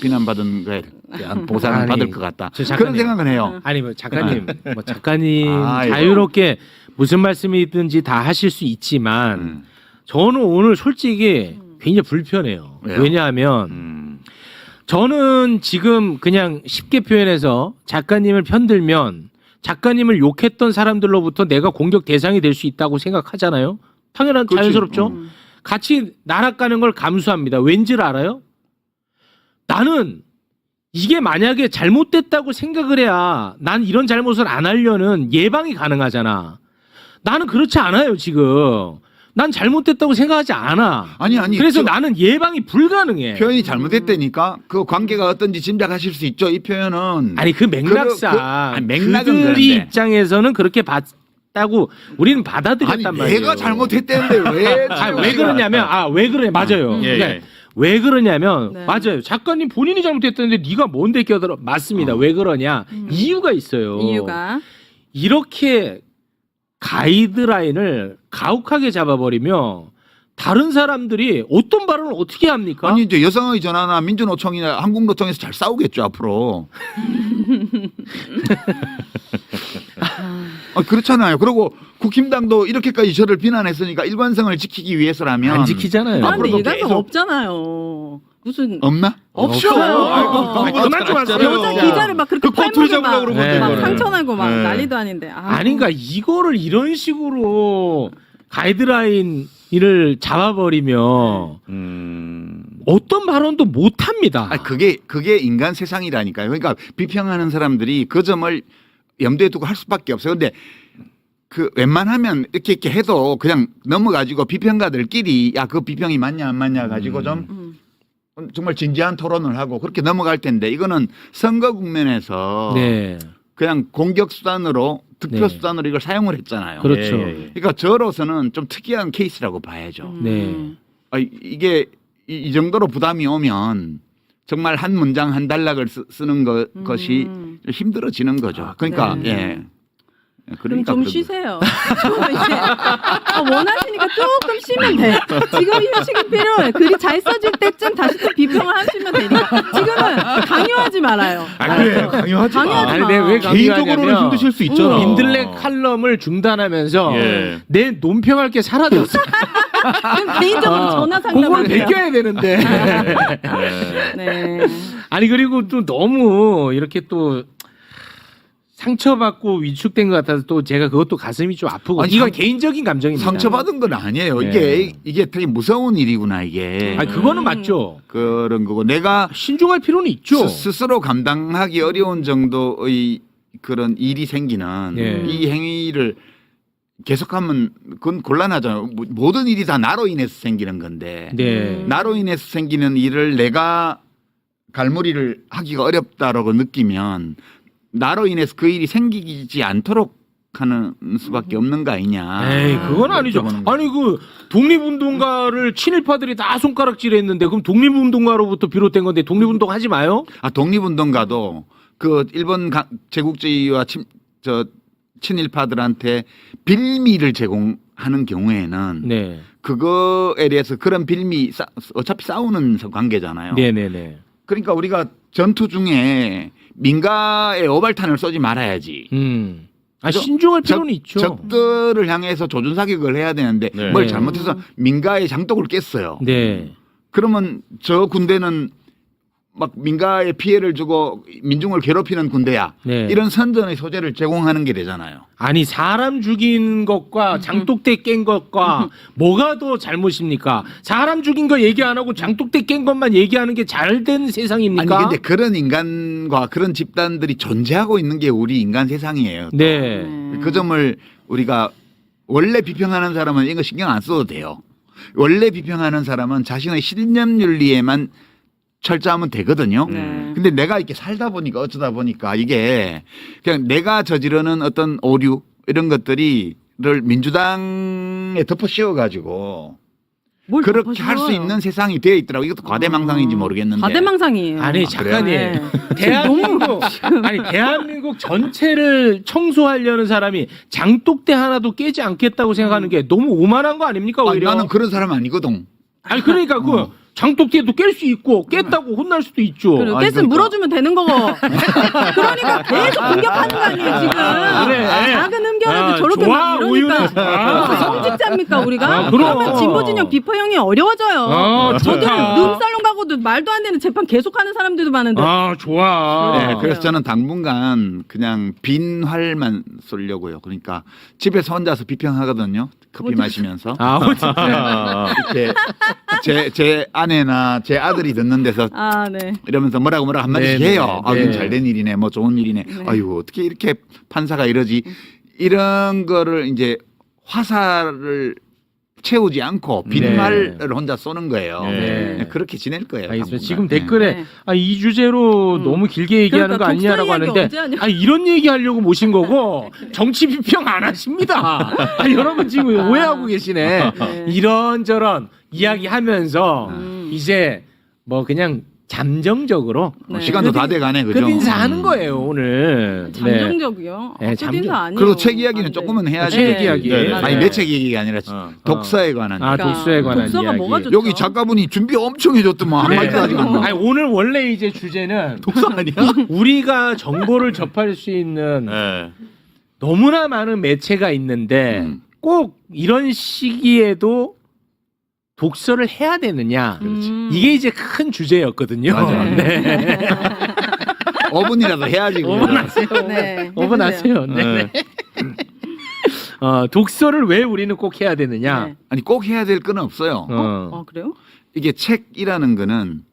비난받은 거에 대한 보상을 아니, 받을 것 같다. 저 작가님. 그런 생각은 해요. 아니 뭐 작가님, 뭐 작가님 아이고. 자유롭게 무슨 말씀이든지 다 하실 수 있지만 저는 오늘 솔직히 굉장히 불편해요. 왜요? 왜냐하면 저는 지금 그냥 쉽게 표현해서 작가님을 편들면 작가님을 욕했던 사람들로부터 내가 공격 대상이 될 수 있다고 생각하잖아요. 당연한 그렇지. 자연스럽죠. 같이 날아가는 걸 감수합니다. 왠지를 알아요? 나는 이게 만약에 잘못됐다고 생각을 해야 난 이런 잘못을 안 하려는 예방이 가능하잖아. 나는 그렇지 않아요, 지금. 난 잘못됐다고 생각하지 않아. 아니, 그래서 저- 나는 예방이 불가능해. 표현이 잘못됐다니까 그 관계가 어떤지 짐작하실 수 있죠. 이 표현은 아니 그 맥락상 맥락은 그들이 그런데. 입장에서는 그렇게 봤다고 우리는 받아들였단 아니 말이에요. 내가 잘못했다는데 왜? 왜 그러냐면 왜 그러냐 맞아요. 예, 그러니까 예. 왜 그러냐면 네. 맞아요. 작가님 본인이 잘못했다는데 네가 뭔데 껴들어? 맞습니다. 왜 그러냐? 이유가 있어요. 이유가 이렇게 가이드라인을 가혹하게 잡아버리면 다른 사람들이 어떤 발언을 어떻게 합니까? 아니 이제 여성의 전화나 민주노총이나 한국노총에서 잘 싸우겠죠 앞으로. 그렇잖아요. 그리고 국힘당도 이렇게까지 저를 비난했으니까 일관성을 지키기 위해서라면 안 지키잖아요. 그런데 앞으로도 일관성 계속- 없잖아요. 무슨 없나? 없죠. 그만 좀 하세요. 여자 기자를 막 그렇게 꼬투리 팔목에 잡으려고 막, 그러는 건데, 막 이거는. 상처나고 막 네. 난리도 아닌데. 아닌가 이거를 이런 식으로 가이드라인을 잡아버리면 어떤 발언도 못합니다. 아, 그게 인간 세상이라니까요. 그러니까 비평하는 사람들이 그 점을 염두에 두고 할 수밖에 없어요. 근데 그 웬만하면 이렇게 해도 그냥 넘어가지고 비평가들끼리 야 그 비평이 맞냐 안 맞냐 가지고 좀 정말 진지한 토론을 하고 그렇게 넘어갈 텐데 이거는 선거 국면에서 네. 그냥 공격 수단으로 득표 네. 수단으로 이걸 사용을 했잖아요. 그렇죠. 그러니까 저로서는 좀 특이한 케이스라고 봐야죠. 네. 아, 이게 이 정도로 부담이 오면 정말 한 문장 한 단락을 쓰는 것이 힘들어지는 거죠. 그러니까 네. 예. 그럼 그러니까 좀 그런 쉬세요. 좀 이제 원하시니까 조금 쉬면 돼. 지금 휴식이 필요해. 글이 잘 써질 때쯤 다시 또 비평을 하시면 되니까. 지금은 강요하지 말아요. 그래 강요하지 마. 강요하지 아니, 마. 내가 왜 개인적으로는 강요하냐면 힘드실 수 있잖아. 민들레 칼럼을 중단하면서 예. 내 논평할 게 사라졌어. 그럼 개인적으로 전화 상담을 그걸 해요. 베껴야 되는데. 네. 아니 그리고 또 너무 이렇게 또 상처받고 위축된 것 같아서 또 제가 그것도 가슴이 좀 아프고 아니, 이건 상- 개인적인 감정입니다. 상처받은 건 아니에요. 예. 이게 되게 무서운 일이구나 이게. 아니 그거는 맞죠. 그런 거고 내가 신중할 필요는 있죠. 스스로 감당하기 어려운 정도의 그런 일이 생기는 예. 이 행위를 계속하면 그건 곤란하잖아요. 모든 일이 다 나로 인해서 생기는 건데 네. 나로 인해서 생기는 일을 내가 갈무리를 하기가 어렵다라고 느끼면 나로 인해서 그 일이 생기지 않도록 하는 수밖에 없는 거 아니냐. 에이 그건 아니죠. 그렇게 보는 거죠. 아니 그 독립운동가를 친일파들이 다 손가락질했는데 그럼 독립운동가로부터 비롯된 건데 독립운동 하지 마요? 아 독립운동가도 그 일본 제국주의와 친일파들한테 빌미를 제공하는 경우에는 네. 그거에 대해서 그런 빌미 어차피 싸우는 관계잖아요. 네네네. 그러니까 우리가 전투 중에 민가에 오발탄을 쏘지 말아야지. 아 신중할 필요는 적, 있죠. 적들을 향해서 조준 사격을 해야 되는데 네. 뭘 네. 잘못해서 민가의 장독을 깼어요. 네. 그러면 저 군대는 막 민가에 피해를 주고 민중을 괴롭히는 군대야. 네. 이런 선전의 소재를 제공하는 게 되잖아요. 아니 사람 죽인 것과 장독대 깬 것과 뭐가 더 잘못입니까? 사람 죽인 거 얘기 안 하고 장독대 깬 것만 얘기하는 게 잘된 세상입니까? 아니 근데 그런 인간과 그런 집단들이 존재하고 있는 게 우리 인간 세상이에요. 네. 그 점을 우리가 원래 비평하는 사람은 이거 신경 안 써도 돼요. 원래 비평하는 사람은 자신의 신념 윤리에만 철저하면 되거든요. 네. 근데 내가 이렇게 살다 보니까 어쩌다 보니까 이게 그냥 내가 저지르는 어떤 오류 이런 것들이를 민주당에 덮어 씌워 가지고 뭘 그렇게 할 수 덮어씌워요. 있는 세상이 되어 있더라고. 이것도 과대망상인지 모르겠는데. 과대망상이에요. 아니 작가님 네. 대한민국 전체를 청소하려는 사람이 장독대 하나도 깨지 않겠다고 생각하는 게 너무 오만한 거 아닙니까 아니, 오히려? 나는 그런 사람 아니거든. 아니 그러니까 그 장독대도 깰 수 있고 깼다고 혼날 수도 있죠. 그리고 아니, 깼으면 그러니까. 물어주면 되는 거고. 그러니까 계속 공격하는 거 아니에요 지금. 그래. 작은 흠결에도 저렇게 좋아, 막 이러니까 오유는. 무슨 성직자입니까 우리가? 아, 그럼. 그러면 진보진영 비포형이 어려워져요. 저들 좋다. 룸살롱 가고도 말도 안 되는 재판 계속하는 사람들도 많은데. 아 좋아. 네, 그래서 저는 당분간 그냥 빈 활만 쏠려고요. 그러니까 집에서 혼자서 비평하거든요. 커피 마시면서. 아 진짜. 이렇게 제 아내나 제 아들이 듣는 데서 아 네. 이러면서 뭐라고 한마디씩 네, 해요. 네, 아, 이건 네. 잘된 일이네. 뭐 좋은 일이네. 아유, 어떻게 이렇게 판사가 이러지? 이런 거를 이제 화살을 채우지 않고 빈말을 혼자 쏘는 거예요. 네. 네, 그렇게 지낼 거예요. 알겠습니다. 당분간. 지금 네. 댓글에 네. 이 주제로 너무 길게 얘기하는 그러니까 거 아니냐라고 독서 이야기 하는데 언제 하냐고. 이런 얘기 하려고 모신 거고 정치 비평 안 하십니다. 여러분 지금 오해하고 계시네. 네. 이런저런 이야기하면서 이제 뭐 그냥 잠정적으로 네. 시간도 다 돼가네, 그죠? 끝인사 하는 거예요 오늘. 잠정적이요. 네, 끝인사 아니에요. 그리고 책 이야기는 안 돼. 조금은 해야지. 책 이야기. 네, 네. 아니, 내 책 얘기가 아니라 독서에 관한. 아 그러니까 독서에 관한 독서가 이야기. 뭐가 좋죠? 여기 작가분이 준비 엄청 해줬더만 네. 한마디도 아직 안 나와. 아니, 오늘 원래 이제 주제는 독서 아니야? 우리가 정보를 접할 수 있는 네. 너무나 많은 매체가 있는데 꼭 이런 시기에도 독서를 해야 되느냐. 음. 이게 이제 큰 주제였거든요. 맞아요. 네. 5분이라도 해야지. 그냥. 5분 하세요. 네. 5분 하세요. 네. 독서를 왜 우리는 꼭 해야 되느냐. 네. 아니 꼭 해야 될 건 없어요. 그래요? 이게 책이라는 거는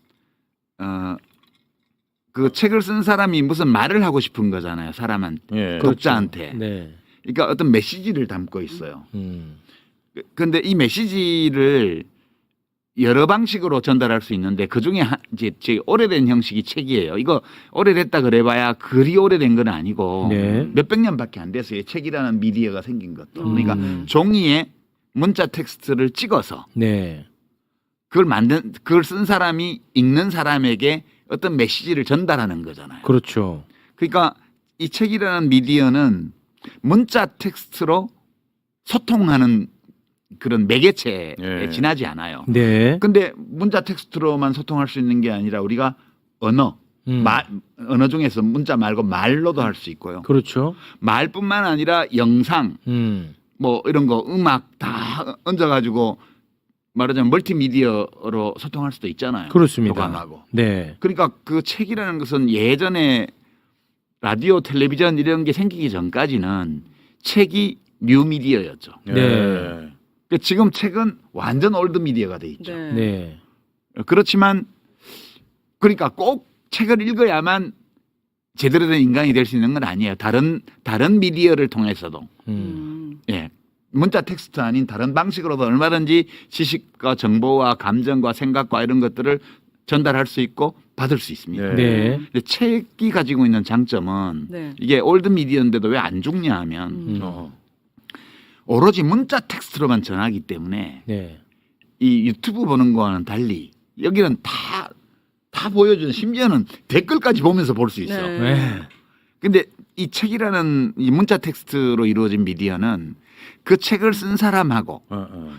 그 책을 쓴 사람이 무슨 말을 하고 싶은 거잖아요. 사람한테, 예. 독자한테. 네. 그러니까 어떤 메시지를 담고 있어요. 음. 그런데 이 메시지를 여러 방식으로 전달할 수 있는데 그 중에 이제 제일 오래된 형식이 책이에요. 이거 오래됐다 그래봐야 그리 오래된 건 아니고 네. 몇백 년밖에 안 됐어요. 책이라는 미디어가 생긴 것도. 그러니까 종이에 문자 텍스트를 찍어서 네. 그걸 쓴 사람이 읽는 사람에게 어떤 메시지를 전달하는 거잖아요. 그렇죠. 그러니까 이 책이라는 미디어는 문자 텍스트로 소통하는 그런 매개체에 예. 지나지 않아요. 네. 근데 문자 텍스트로만 소통할 수 있는 게 아니라 우리가 언어 중에서 문자 말고 말로도 할 수 있고요. 그렇죠. 말뿐만 아니라 영상 뭐 이런 거 음악 다 얹어가지고 말하자면 멀티미디어로 소통할 수도 있잖아요. 그렇습니다. 교감하고. 네. 그러니까 그 책이라는 것은 예전에 라디오, 텔레비전 이런 게 생기기 전까지는 책이 뉴미디어였죠. 네. 그러니까 지금 책은 완전 올드 미디어가 돼 있죠. 네. 네. 그렇지만 그러니까 꼭 책을 읽어야만 제대로 된 인간이 될 수 있는 건 아니에요. 다른 미디어를 통해서도 예. 문자 텍스트 아닌 다른 방식으로도 얼마든지 지식과 정보와 감정과 생각과 이런 것들을 전달할 수 있고 받을 수 있습니다. 네. 근데 책이 가지고 있는 장점은 네. 이게 올드 미디어인데도 왜 안 죽냐 하면 오로지 문자 텍스트로만 전하기 때문에 네. 이 유튜브 보는 거와는 달리 여기는 다 보여주는 심지어는 댓글까지 보면서 볼 수 있어. 네. 네. 근데 이 책이라는 이 문자 텍스트로 이루어진 미디어는 그 책을 쓴 사람하고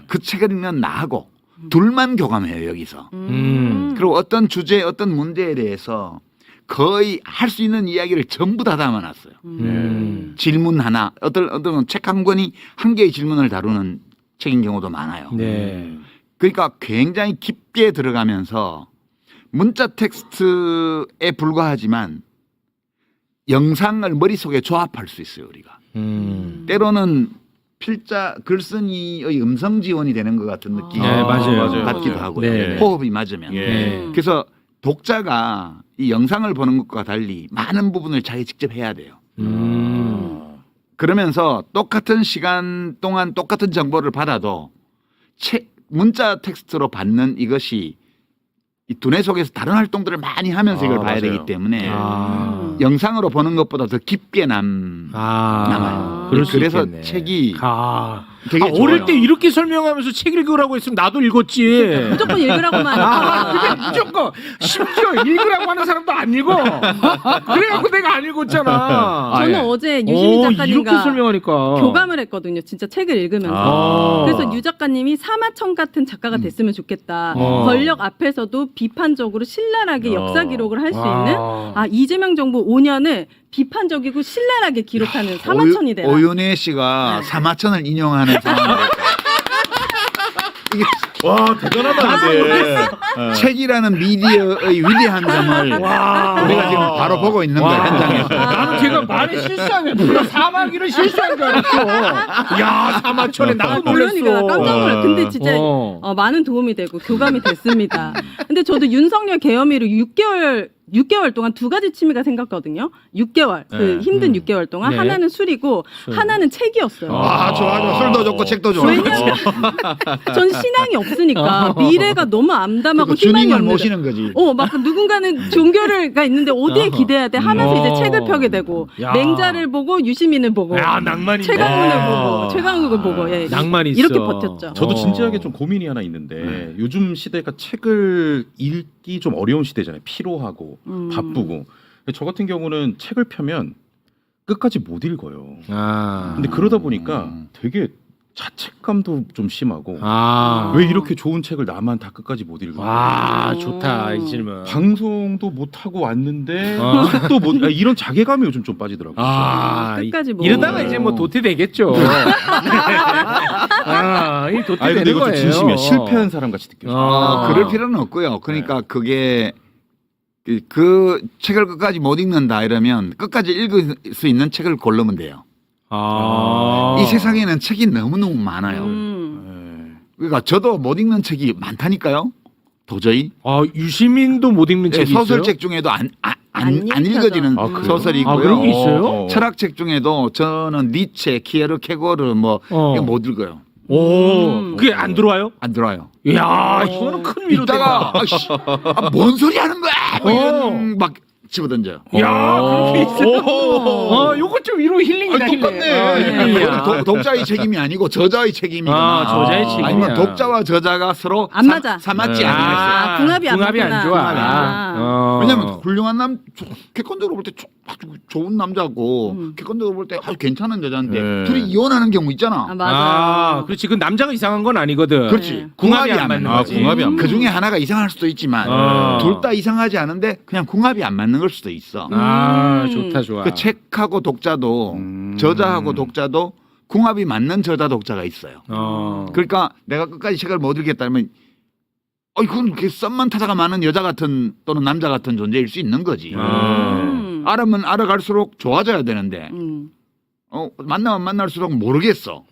그 책을 읽는 나하고 둘만 교감해요 여기서. 그리고 어떤 주제, 어떤 문제에 대해서 거의 할 수 있는 이야기를 전부 다 담아놨어요. 질문 하나, 어떤 책 한 권이 한 개의 질문을 다루는 책인 경우도 많아요. 네. 그러니까 굉장히 깊게 들어가면서 문자 텍스트에 불과하지만 영상을 머릿속에 조합할 수 있어요 우리가. 때로는 필자 글쓴이의 음성 지원이 되는 것 같은 느낌이 네, 맞아요. 받기도 맞아요. 하고요. 네. 호흡이 맞으면. 예. 그래서 독자가 이 영상을 보는 것과 달리 많은 부분을 자기 직접 해야 돼요. 그러면서 똑같은 시간 동안 똑같은 정보를 받아도 문자 텍스트로 받는 이것이 이 두뇌 속에서 다른 활동들을 많이 하면서 이걸 봐야 맞아요. 되기 때문에 아. 영상으로 보는 것보다 더 깊게 남아요. 그럴 수 그래서 있겠네. 책이 되게 어릴 좋아요. 때 이렇게 설명하면서 책 읽으라고 했으면 나도 읽었지. 무조건 읽으라고만 하니까. 그게 무조건 심지어 읽으라고 하는 사람도 안 읽어. 그래갖고 내가 안 읽었잖아. 저는 어제 유시민 이렇게 작가님과 설명하니까 교감을 했거든요. 진짜 책을 읽으면서. 그래서 유 작가님이 사마천 같은 작가가 됐으면 좋겠다. 권력 앞에서도 비판적으로 신랄하게 역사 기록을 할 수 있는 이재명 정부 5년을 비판적이고 신랄하게 기록하는 사마천이 되라. 오윤혜 씨가 사마천을 인용하는 상황이 이게 와 대단하다는데. 책이라는 미디어의 위대한 점을 우리가 지금 바로 보고 있는 거예요 현장에서. 나는 걔가 말이 실수하네. 누가 사마귀를 실수한 줄 알았어. 야 사마천에 나도 놀랐어. 그러니까 깜짝 놀랐어. 근데 진짜 많은 도움이 되고 교감이 됐습니다. 근데 저도 윤석열 계엄이로 6개월 동안 두 가지 취미가 생겼거든요. 6개월 그 힘든 6개월 동안 네. 하나는 술이고 하나는 책이었어요. 좋아. 술도 좋고 책도 좋아. 왜냐면 전 신앙이 없으니까 미래가 너무 암담하고 희망이 주님을 없는데. 모시는 거지. 막 누군가는 종교가 있는데 어디에 기대야 돼 하면서 이제 책을 펴게 되고 야. 맹자를 보고 유시민을 보고 야 낭만이 최강문을 보고 최강욱을 보고 낭만이 있어. 이렇게 버텼죠. 저도 진지하게 좀 고민이 하나 있는데 요즘 시대가 책을 읽기 좀 어려운 시대잖아요. 피로하고 바쁘고. 저 같은 경우는 책을 펴면 끝까지 못 읽어요. 근데 그러다 보니까 되게 자책감도 좀 심하고 아. 왜 이렇게 좋은 책을 나만 다 끝까지 못 읽어? 와, 좋다 이 질문. 방송도 못 하고 왔는데 어. 책도 못 이런 자괴감이 요즘 좀 빠지더라고요. 아, 끝까지 뭐. 이러다가 이제 뭐 도태 되겠죠. 아, 이 도태 아니 근데 되는 이것도 거예요. 진심이야. 실패한 사람 같이 느껴져. 그럴 필요는 없고요. 그러니까 그게 그 책을 끝까지 못 읽는다 이러면 끝까지 읽을 수 있는 책을 고르면 돼요. 아. 이 세상에는 책이 너무너무 많아요. 그러니까 저도 못 읽는 책이 많다니까요. 도저히. 아, 유시민도 못 읽는 네, 책이 있어요? 소설책 중에도 안 읽혀져. 읽어지는 아, 그래요? 소설이 있고요. 아, 그런 게 있어요? 철학책 중에도 저는 니체, 키에르케고르 뭐 어. 이거 못 읽어요. 오, 그게 안 들어와요? 안 들어와요. 이야, 이거는 큰 위로다. 이따가 뭔 소리 하는 거야? 뭐 이런 막 집어던져요. 야, 그런 게 있어요. 오. 요거 좀 위로 힐링이다. 힐링. 힐링이야. 독자의 책임이 아니고 저자의 책임이거나 아, 저자의 책임이야. 아니면 독자와 저자가 서로 안 맞아. 맞지 네. 않아요. 궁합이 안 궁합이 맞구나. 안 좋아. 궁합이 안 좋아. 어. 왜냐면 훌륭한 객관적으로 볼 때 아주 좋은 남자고 객관적으로 볼 때 아주 괜찮은 여자인데 네. 둘이 이혼하는 경우 있잖아. 아, 맞아요. 아, 그렇지. 그 남자가 이상한 건 아니거든. 그렇지. 궁합이 안 맞는 아, 거지. 궁합이 안 그 중에 하나가 이상할 수도 있지만 아. 둘 다 이상하지 않은데 그냥 궁합이 안 맞는 걸 수도 있어. 아, 좋다, 좋아. 그 책하고 독자도 저자하고 독자도 궁합이 맞는 저자 독자가 있어요. 어. 그러니까 내가 끝까지 책을 못 읽겠다면 이건 그렇게 썸만 타다가 많은 여자 같은 또는 남자 같은 존재일 수 있는 거지. 알아면 알아갈수록 좋아져야 되는데 만나면 만날수록 모르겠어.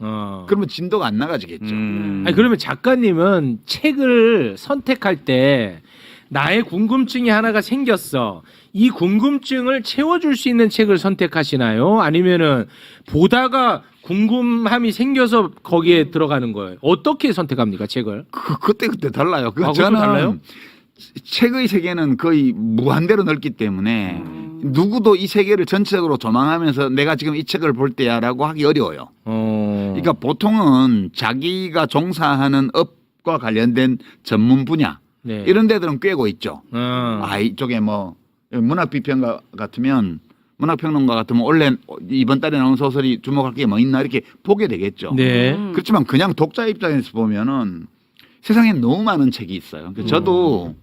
그러면 진도가 안 나가지겠죠. 아니, 그러면 작가님은 책을 선택할 때 나의 궁금증이 하나가 생겼어. 이 궁금증을 채워줄 수 있는 책을 선택하시나요? 아니면은 보다가 궁금함이 생겨서 거기에 들어가는 거예요? 어떻게 선택합니까, 책을? 그때 달라요. 그것도 저는 달라요? 책의 세계는 거의 무한대로 넓기 때문에 누구도 이 세계를 전체적으로 조망하면서 내가 지금 이 책을 볼 때야라고 하기 어려워요. 그러니까 보통은 자기가 종사하는 업과 관련된 전문 분야 네. 이런 데들은 꿰고 있죠. 이쪽에 뭐 문학비평가 같으면 문학평론가 같으면 원래 이번 달에 나온 소설이 주목할 게 뭐 있나 이렇게 보게 되겠죠. 네. 그렇지만 그냥 독자 입장에서 보면은 세상에 너무 많은 책이 있어요. 그래서 저도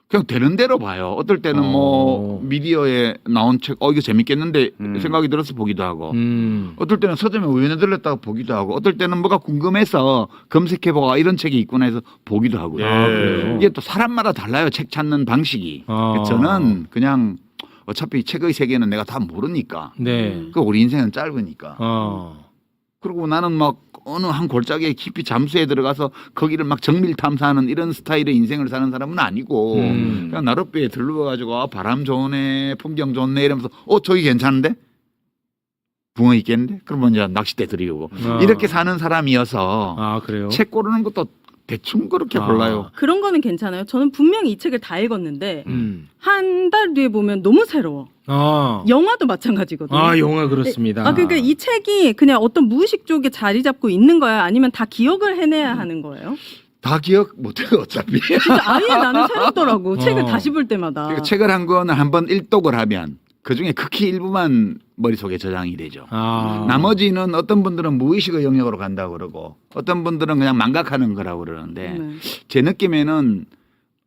그냥 되는 대로 봐요. 어떨 때는 뭐 미디어에 나온 책, 이거 재밌겠는데 생각이 들어서 보기도 하고, 어떨 때는 서점에 우연히 들렸다가 보기도 하고, 어떨 때는 뭐가 궁금해서 검색해보고 이런 책이 있구나 해서 보기도 하고요. 그래요? 이게 또 사람마다 달라요. 책 찾는 방식이. 그래서 저는 그냥 어차피 책의 세계는 내가 다 모르니까. 네. 그 우리 인생은 짧으니까. 어. 그리고 나는 막 어느 한 골짜기에 깊이 잠수에 들어가서 거기를 막 정밀 탐사하는 이런 스타일의 인생을 사는 사람은 아니고 그냥 나룻배에 들러가지고 바람 좋네, 풍경 좋네 이러면서 저기 괜찮은데? 붕어 있겠는데? 그러면 이제 낚싯대 들이고 이렇게 사는 사람이어서 그래요? 책 고르는 것도 대충 그렇게 골라요. 그런 거는 괜찮아요. 저는 분명히 이 책을 다 읽었는데 한 달 뒤에 보면 너무 새로워. 영화도 마찬가지거든요. 영화 그렇습니다. 그러니까 이 책이 그냥 어떤 무의식 쪽에 자리 잡고 있는 거야? 아니면 다 기억을 해내야 하는 거예요? 다 기억 못해요 어차피. 진짜 아예 나는 새롭더라고. 책을 다시 볼 때마다. 그러니까 책을 한 거는 한번 일독을 하면 그중에 극히 일부만 머릿속에 저장이 되죠. 나머지는 어떤 분들은 무의식의 영역으로 간다고 그러고 어떤 분들은 그냥 망각하는 거라고 그러는데 제 느낌에는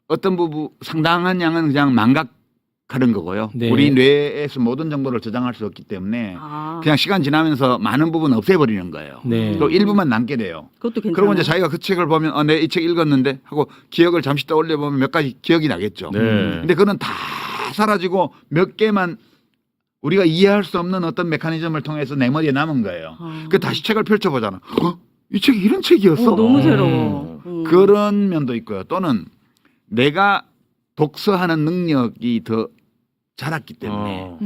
어떤 부분 상당한 양은 그냥 망각하는 거고요. 네. 우리 뇌에서 모든 정보를 저장할 수 없기 때문에 그냥 시간 지나면서 많은 부분 없애버리는 거예요. 네. 또 일부만 남게 돼요. 그것도 괜찮아요. 그러고 이제 자기가 그 책을 보면 내 이 책 읽었는데 하고 기억을 잠시 떠올려 보면 몇 가지 기억이 나겠죠. 근데 그거는 다 사라지고 몇 개만 우리가 이해할 수 없는 어떤 메커니즘을 통해서 내 머리에 남은 거예요. 그 다시 책을 펼쳐보잖아. 이 책이 이런 책이었어. 너무 새로워. 그런 면도 있고요. 또는 내가 독서하는 능력이 더 자랐기 때문에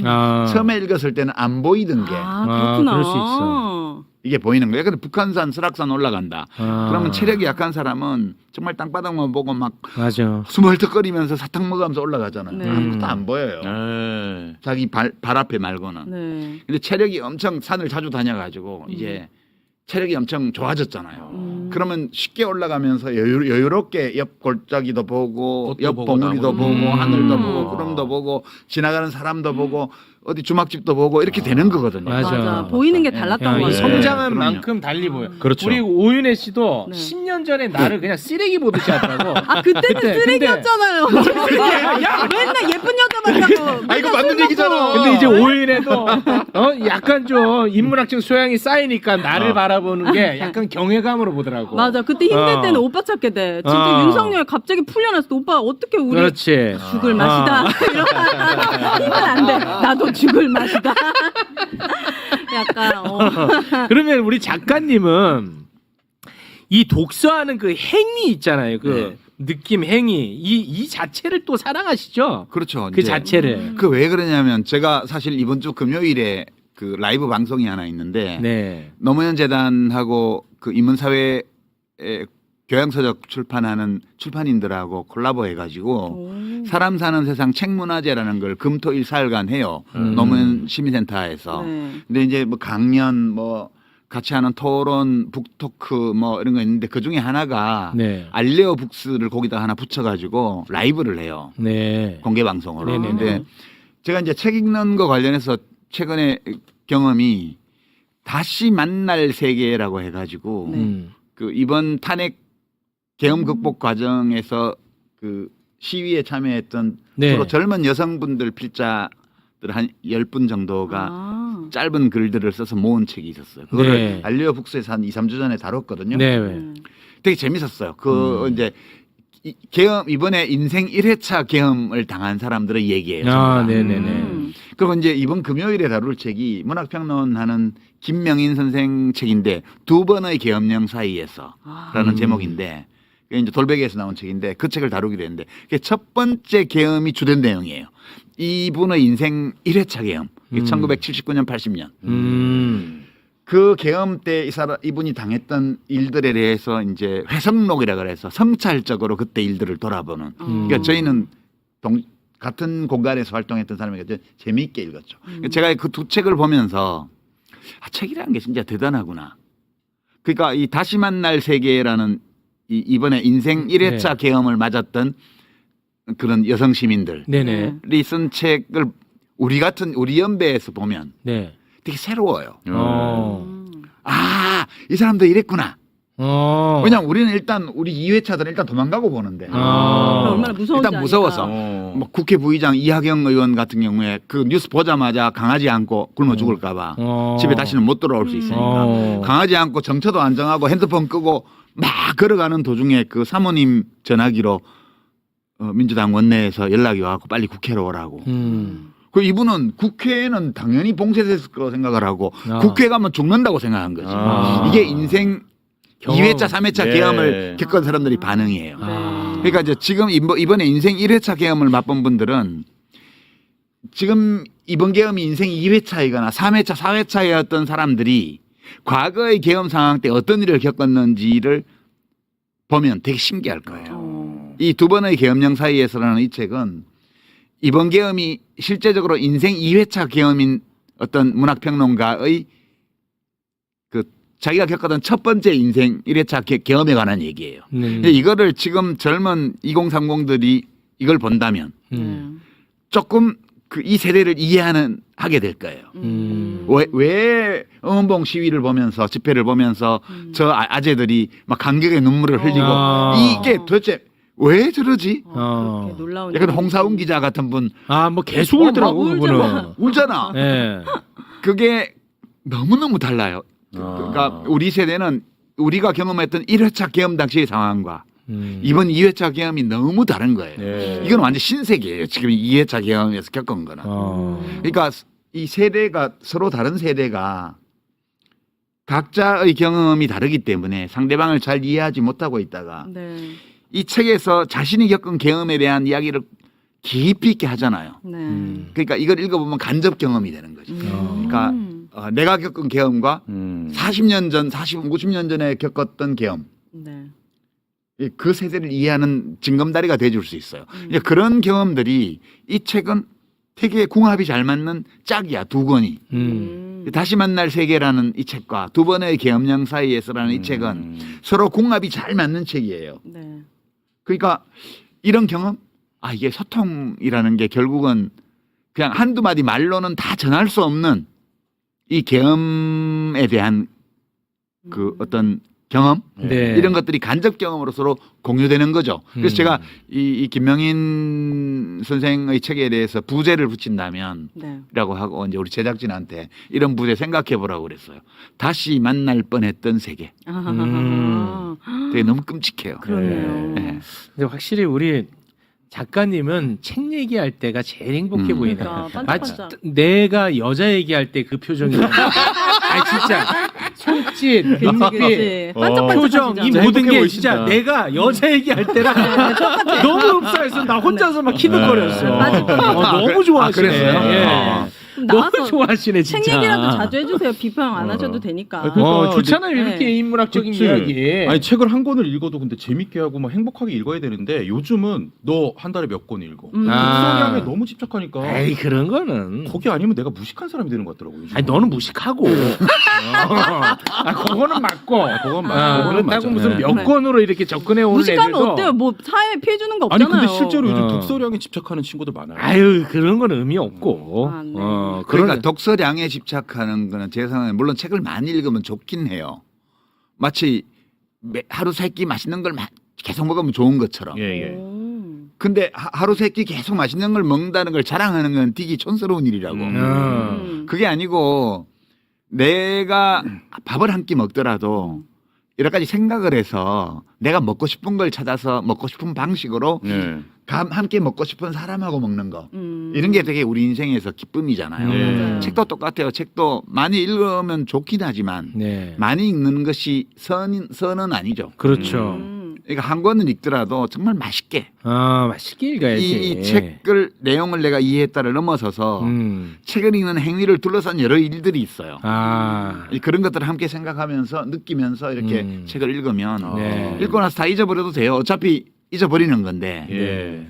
처음에 읽었을 때는 안 보이던 게 그렇구나. 그럴 수 있어. 이게 보이는 거예요. 근데 북한산, 설악산 올라간다. 그러면 체력이 약한 사람은 정말 땅바닥만 보고 막 맞아. 숨 헐떡거리면서 사탕 먹으면서 올라가잖아요. 네. 아무것도 안 보여요. 자기 발 앞에 말고는. 네. 근데 체력이 엄청 산을 자주 다녀가지고 이제 체력이 엄청 좋아졌잖아요. 그러면 쉽게 올라가면서 여유롭게 옆 골짜기도 보고 꽃도 옆 보고 봉우리도 나무도 보고 보고. 하늘도 보고 구름도 보고 지나가는 사람도 보고 어디 주막집도 보고 이렇게 되는 거거든요. 맞아. 보이는 게 네. 달랐던 야, 이 거예요. 성장한 그럼요. 만큼 달리 보여. 그렇죠. 우리 오윤혜 씨도 네. 10년 전에 나를 그냥 쓰레기 보듯이 하더라고. 아 그때는 그때, 쓰레기였잖아요. 맨날 예쁜 여자 만나고. 아, 이거 맞는 얘기잖아. 근데 이제 오윤혜도 약간 좀 인문학적 소양이 쌓이니까 나를 바라보는 게 약간 경외감으로 보더라고. 맞아. 그때 힘들 때는 오빠 찾게 돼. 진짜 윤석열 갑자기 풀려났어. 오빠 어떻게 우리 그렇지. 죽을 맛이다. 이건 안 돼. 나도 죽을 맛이다. 약간 그러면 우리 작가님은 이 독서하는 그 행위 있잖아요. 그 느낌 행위 이 자체를 또 사랑하시죠? 그렇죠. 그 이제 자체를. 그 왜 그러냐면 제가 사실 이번 주 금요일에 그 라이브 방송이 하나 있는데 네. 노무현 재단하고 그 인문사회 교양서적 출판하는 출판인들하고 콜라보 해가지고 사람 사는 세상 책문화제라는 걸 금토일 사흘간 해요. 노무현 시민센터에서. 네. 근데 이제 뭐 강연 뭐 같이 하는 토론 북토크 뭐 이런 거 있는데 그 중에 하나가 네. 알레오 북스를 거기다 하나 붙여가지고 라이브를 해요. 네. 공개 방송으로. 네네네. 근데 제가 이제 책 읽는 거 관련해서 최근에 경험이 다시 만날 세계라고 해가지고 그 이번 탄핵 계엄 극복 과정에서 그 시위에 참여했던 네. 주로 젊은 여성분들 필자들 한 10분 정도가 짧은 글들을 써서 모은 책이 있었어요. 그거를 네. 알리오 북스에서 한 2, 3주 전에 다뤘거든요. 네. 되게 재밌었어요. 그 이제 계엄 이번에 인생 1회차 계엄을 당한 사람들의 얘기예요. 아, 전부 다. 네네네. 그리고 이제 이번 금요일에 다룰 책이 문학평론하는 김명인 선생 책인데 두 번의 계엄령 사이에서라는 제목인데 그게 이제 돌베개에서 나온 책인데 그 책을 다루기로 했는데 그게 첫 번째 계엄이 주된 내용이에요. 이분의 인생 1회차 계엄. 1979년 80년. 그 계엄 때 이분이 당했던 일들에 대해서 이제 회성록이라 그래서 성찰적으로 그때 일들을 돌아보는. 그러니까 저희는 같은 공간에서 활동했던 사람이니까 재미있게 읽었죠. 제가 그 두 책을 보면서 책이라는 게 진짜 대단하구나. 그러니까 이 다시 만날 세계라는 이번에 인생 1회차 계엄을 맞았던 그런 여성 시민들이 네네. 쓴 책을 우리 연배에서 보면 네. 되게 새로워요. 이 사람도 이랬구나. 왜냐면 우리는 일단 우리 2회차들은 일단 도망가고 보는데 얼마나 무서운지 일단 무서워서 아니까. 뭐 국회 부의장 이하경 의원 같은 경우에 그 뉴스 보자마자 강하지 않고 굶어 죽을까봐 집에 다시는 못 돌아올 수 있으니까 강하지 않고 정처도 안 정하고 핸드폰 끄고 막 걸어가는 도중에 그 사모님 전화기로 민주당 원내에서 연락이 와갖고 빨리 국회로 오라고. 그 이분은 국회에는 당연히 봉쇄됐을 거라고 생각을 하고 국회 가면 죽는다고 생각한 거지. 이게 인생 2회차, 3회차 계엄을 겪은 사람들이 반응이에요. 그러니까 이제 지금 이번에 인생 1회차 계엄을 맛본 분들은 지금 이번 계엄이 인생 2회차이거나 3회차, 4회차였던 사람들이 과거의 계엄 상황 때 어떤 일을 겪었는지를 보면 되게 신기할 거예요. 이 두 번의 계엄령 사이에서라는 이 책은 이번 계엄이 실제적으로 인생 2회차 계엄인 어떤 문학평론가의 그 자기가 겪었던 첫 번째 인생 1회차 계엄에 관한 얘기예요. 근데 이거를 지금 젊은 2030들이 이걸 본다면 조금 이 세대를 하게 될 거예요. 왜 응원봉 시위를 보면서 집회를 보면서 저 아재들이 막 감격의 눈물을 흘리고 이게 도대체 왜 저러지? 그렇게 놀라운 약간 홍사운 기자 같은 분. 뭐 계속 울더라고 그분은. 울잖아. 네. 그게 너무너무 달라요. 그러니까 우리 세대는 우리가 경험했던 1회차 계엄 당시의 상황과 이번 2회차 계엄이 너무 다른 거예요. 이건 완전 신세계예요. 지금 2회차 계엄에서 겪은 거는. 그러니까 이 세대가 서로 다른 세대가 각자의 경험이 다르기 때문에 상대방을 잘 이해하지 못하고 있다가 이 책에서 자신이 겪은 경험에 대한 이야기를 깊이 있게 하잖아요. 그러니까 이걸 읽어보면 간접 경험이 되는 거죠. 그러니까 내가 겪은 계엄과 40년 전, 50년 전에 겪었던 계엄. 그 세대를 이해하는 징검다리가 돼줄 수 있어요. 그런 경험들이 이 책은 되게 궁합이 잘 맞는 짝이야 두 권이. 다시 만날 세계라는 이 책과 두 번의 계엄령 사이에서라는 이 책은 서로 궁합이 잘 맞는 책이에요. 네. 그러니까 이런 경험, 이게 소통이라는 게 결국은 그냥 한두 마디 말로는 다 전할 수 없는 이 계엄에 대한 그 어떤 경험 네. 이런 것들이 간접 경험으로 서로 공유되는 거죠. 그래서 제가 이 김명인 선생의 책에 대해서 부제를 붙인다면 네. 라고 하고 이제 우리 제작진한테 이런 부제 생각해 보라고 그랬어요. 다시 만날 뻔했던 세계. 되게 너무 끔찍해요. 그러네요. 네. 근데 확실히 우리 작가님은 책 얘기할 때가 제일 행복해 보이네요. 그러니까 아, 반짝반짝. 내가 여자 얘기할 때 그 표정이 진짜 손짓, 눈빛, 그치. 반짝반짝 표정 이 하시잖아요. 모든 게 행복해 진짜 보이신다. 내가 여자 얘기할 때랑 너무 흡사해서 나 혼자서 막 키득거렸어. 너무 좋아하시네. 그랬어요? 예. 그럼 너무 나와서 좋아하시네 책 진짜. 얘기라도 자주 해주세요. 비평 안 하셔도 되니까. 그러니까 좋잖아요 이렇게 네. 인문학적인 그치. 이야기. 아니 책을 한 권을 읽어도 근데 재밌게 하고 막 행복하게 읽어야 되는데 요즘은 너 한 달에 몇 권 읽어. 독서량에 너무 집착하니까 에이 그런 거는. 거기 아니면 내가 무식한 사람이 되는 것 같더라고요. 요즘은. 아니 너는 무식하고. 그거는 맞고. 그건 맞아. 그건 그렇다고 맞아. 무슨 네. 몇 권으로 이렇게 접근해 오는 무식하면 애들도. 어때요? 뭐 사회에 피해 주는 거 아니 없잖아요. 근데 실제로 요즘 어. 독서량에 집착하는 친구들 많아요. 아유 그런 건 의미 없고. 아, 네. 그러니까 그러니까 독서량에 집착하는 거는 제 생각에 물론 책을 많이 읽으면 좋긴 해요. 마치 하루 세 끼 맛있는 걸 계속 먹으면 좋은 것처럼. 예. 근데 하루 세 끼 계속 맛있는 걸 먹는다는 걸 자랑하는 건 되게 촌스러운 일이라고. 그게 아니고 내가 밥을 한 끼 먹더라도 여러 가지 생각을 해서 내가 먹고 싶은 걸 찾아서 먹고 싶은 방식으로 네. 함께 먹고 싶은 사람하고 먹는 거. 이런 게 되게 우리 인생에서 기쁨이잖아요. 네. 책도 똑같아요. 책도 많이 읽으면 좋긴 하지만 네. 많이 읽는 것이 선은 아니죠. 그렇죠. 그러니까 한 권을 읽더라도 정말 맛있게 맛있게 읽어야지. 이 책을 내용을 내가 이해했다를 넘어서서 책을 읽는 행위를 둘러싼 여러 일들이 있어요. 그런 것들을 함께 생각하면서 느끼면서 이렇게 책을 읽으면 네. 읽고 나서 다 잊어버려도 돼요. 어차피 잊어버리는 건데 예.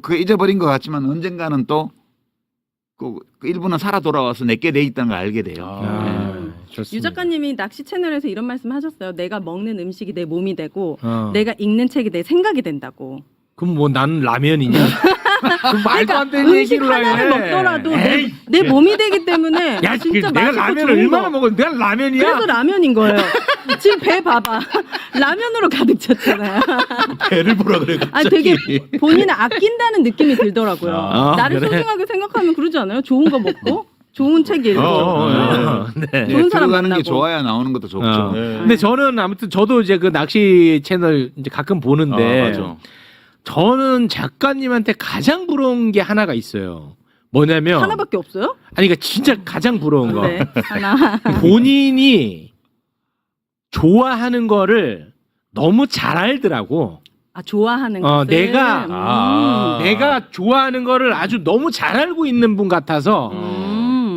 그 잊어버린 것 같지만 언젠가는 또 그 일부는 살아 돌아와서 내게 돼 있다는 걸 알게 돼요. 좋습니다. 유 작가님이 낚시 채널에서 이런 말씀하셨어요. 내가 먹는 음식이 내 몸이 되고 어. 내가 읽는 책이 내 생각이 된다고. 그럼 뭐 나는 라면이냐? 그 말도 안 되는 음식 얘기를 하나를 해. 먹더라도 에이, 내 몸이 되기 때문에 야, 진짜 내가 맛있고 라면을 좋은 얼마나 거. 먹었는데 내가 라면이야? 그래서 라면인 거예요. 지금 배 봐봐. 라면으로 가득 찼잖아요. 배를 보라 그래. 아니 되게 본인을 아낀다는 느낌이 들더라고요. 아, 나를 그래? 소중하게 생각하면 그러지 않아요? 좋은 거 먹고 좋은 책 읽고 네. 좋은 사람 들어가는 게 만나고. 좋아야 나오는 것도 좋죠. 네. 근데 저는 아무튼 저도 이제 그 낚시 채널 이제 가끔 보는데 맞아. 저는 작가님한테 가장 부러운 게 하나가 있어요. 뭐냐면 하나밖에 없어요? 아니 그러니까 진짜 가장 부러운 거. 네, 하나. 본인이 좋아하는 거를 너무 잘 알더라고. 좋아하는 것을. 내가 좋아하는 거를 아주 너무 잘 알고 있는 분 같아서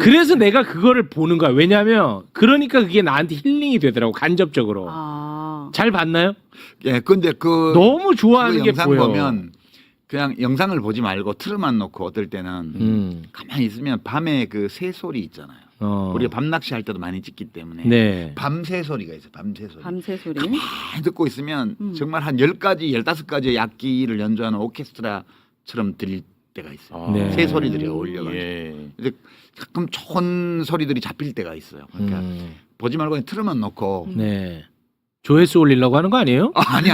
그래서 내가 그거를 보는 거야. 왜냐면 그러니까 그게 나한테 힐링이 되더라고 간접적으로. 잘 봤나요? 예, 근데 너무 좋아하는 그 게 영상 보여. 보면 그냥 영상을 보지 말고 틀만 놓고 어떨 때는 가만히 있으면 밤에 그 새 소리 있잖아요. 우리가 밤 낚시할 때도 많이 찍기 때문에 네. 밤새 소리가 있어요. 밤새 소리. 밤새 소리. 가만히 듣고 있으면 정말 한 10가지, 15가지의 악기를 연주하는 오케스트라처럼 들릴 때가 있어요. 네. 새 소리들이 어울려가지고. 예. 근데 가끔 좋은 소리들이 잡힐 때가 있어요. 그러니까 보지 말고 그냥 틀어만 놓고 네. 조회수 올리려고 하는 거 아니에요? 아니.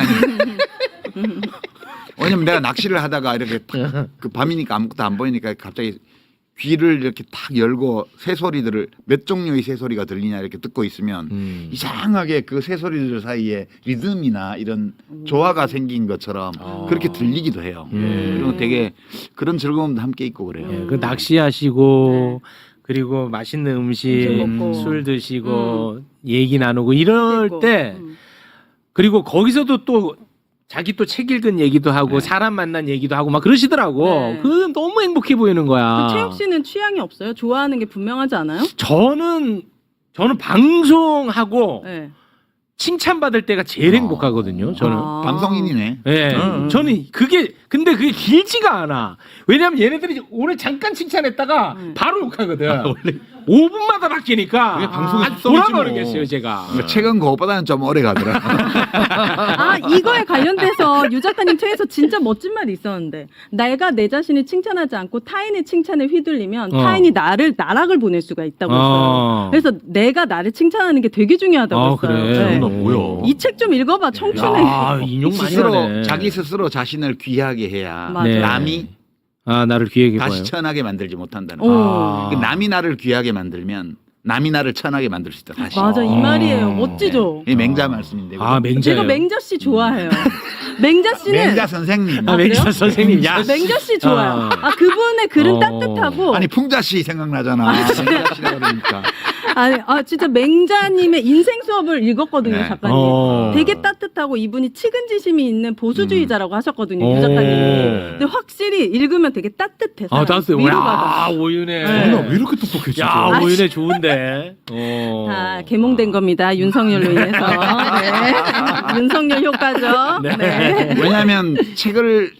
왜냐면 내가 낚시를 하다가 이렇게 탁, 그 밤이니까 아무것도 안 보이니까 갑자기 귀를 이렇게 탁 열고 새소리들을 몇 종류의 새소리가 들리냐 이렇게 듣고 있으면 이상하게 그 새소리들 사이에 리듬이나 이런 조화가 생긴 것처럼 그렇게 들리기도 해요. 그리고 되게 그런 즐거움도 함께 있고 그래요. 예, 그 낚시하시고 그리고 맛있는 음식, 먹고. 술 드시고 얘기 나누고 이럴 그리고, 때 그리고 거기서도 또 자기 또 책 읽은 얘기도 하고 사람 만난 얘기도 하고 막 그러시더라고. 네. 그 너무 행복해 보이는 거야. 그 최욱 씨는 취향이 없어요? 좋아하는 게 분명하지 않아요? 저는 방송하고 네. 칭찬받을 때가 제일 행복하거든요. 저는. 아. 방송인이네. 예, 저는 근데 그게 길지가 않아. 왜냐면 얘네들이 오늘 잠깐 칭찬했다가 바로 욕하거든. 5분마다 바뀌니까. 그게 방송의 아, 습성이지 돌아버리겠어요, 뭐. 제가. 최근 그것보다는 좀 오래 가더라. 아, 이거에 관련돼서 유 작가님 책에서 진짜 멋진 말이 있었는데, 내가 내 자신을 칭찬하지 않고 타인의 칭찬에 휘둘리면 타인이 나를 나락을 보낼 수가 있다고 했어요. 그래서 내가 나를 칭찬하는 게 되게 중요하다고 했어요. 그래. 네. 뭐야? 이 책 좀 읽어봐. 청춘에. 아, 인용 많이 하네. 자기 스스로 자신을 귀하게 해야 맞아요. 남이 아, 나를 귀하게 봐요. 다시 천하게 만들지 못한다는 오. 거야. 남이 나를 귀하게 만들면 남이 나를 천하게 만들 수 있다. 다시. 맞아, 이 말이에요. 멋지죠? 이 맹자 말씀인데. 아, 맹자요. 제가 맹자 씨 좋아해요. 맹자 씨는 맹자 선생님. 아, 맹자 그래요? 선생님. 야. 맹자 씨 좋아요. 아. 그분의 글은 어. 따뜻하고. 아니 풍자 씨 생각나잖아. 맹자 씨라 그러니까. 진짜 맹자님의 인생 수업을 읽었거든요, 네. 작가님. 되게 따뜻하고 이분이 측은지심이 있는 보수주의자라고 하셨거든요, 유 작가님이. 근데 확실히 읽으면 되게 따뜻해. 아, 따뜻해. 위로받아. 야, 오윤혜. 네. 왜 이렇게 똑똑해 진짜? 야, 오윤혜 좋은데. 다 개몽된 겁니다, 윤석열로 인해서. 네. 윤석열 효과죠. 네. 왜냐하면 책을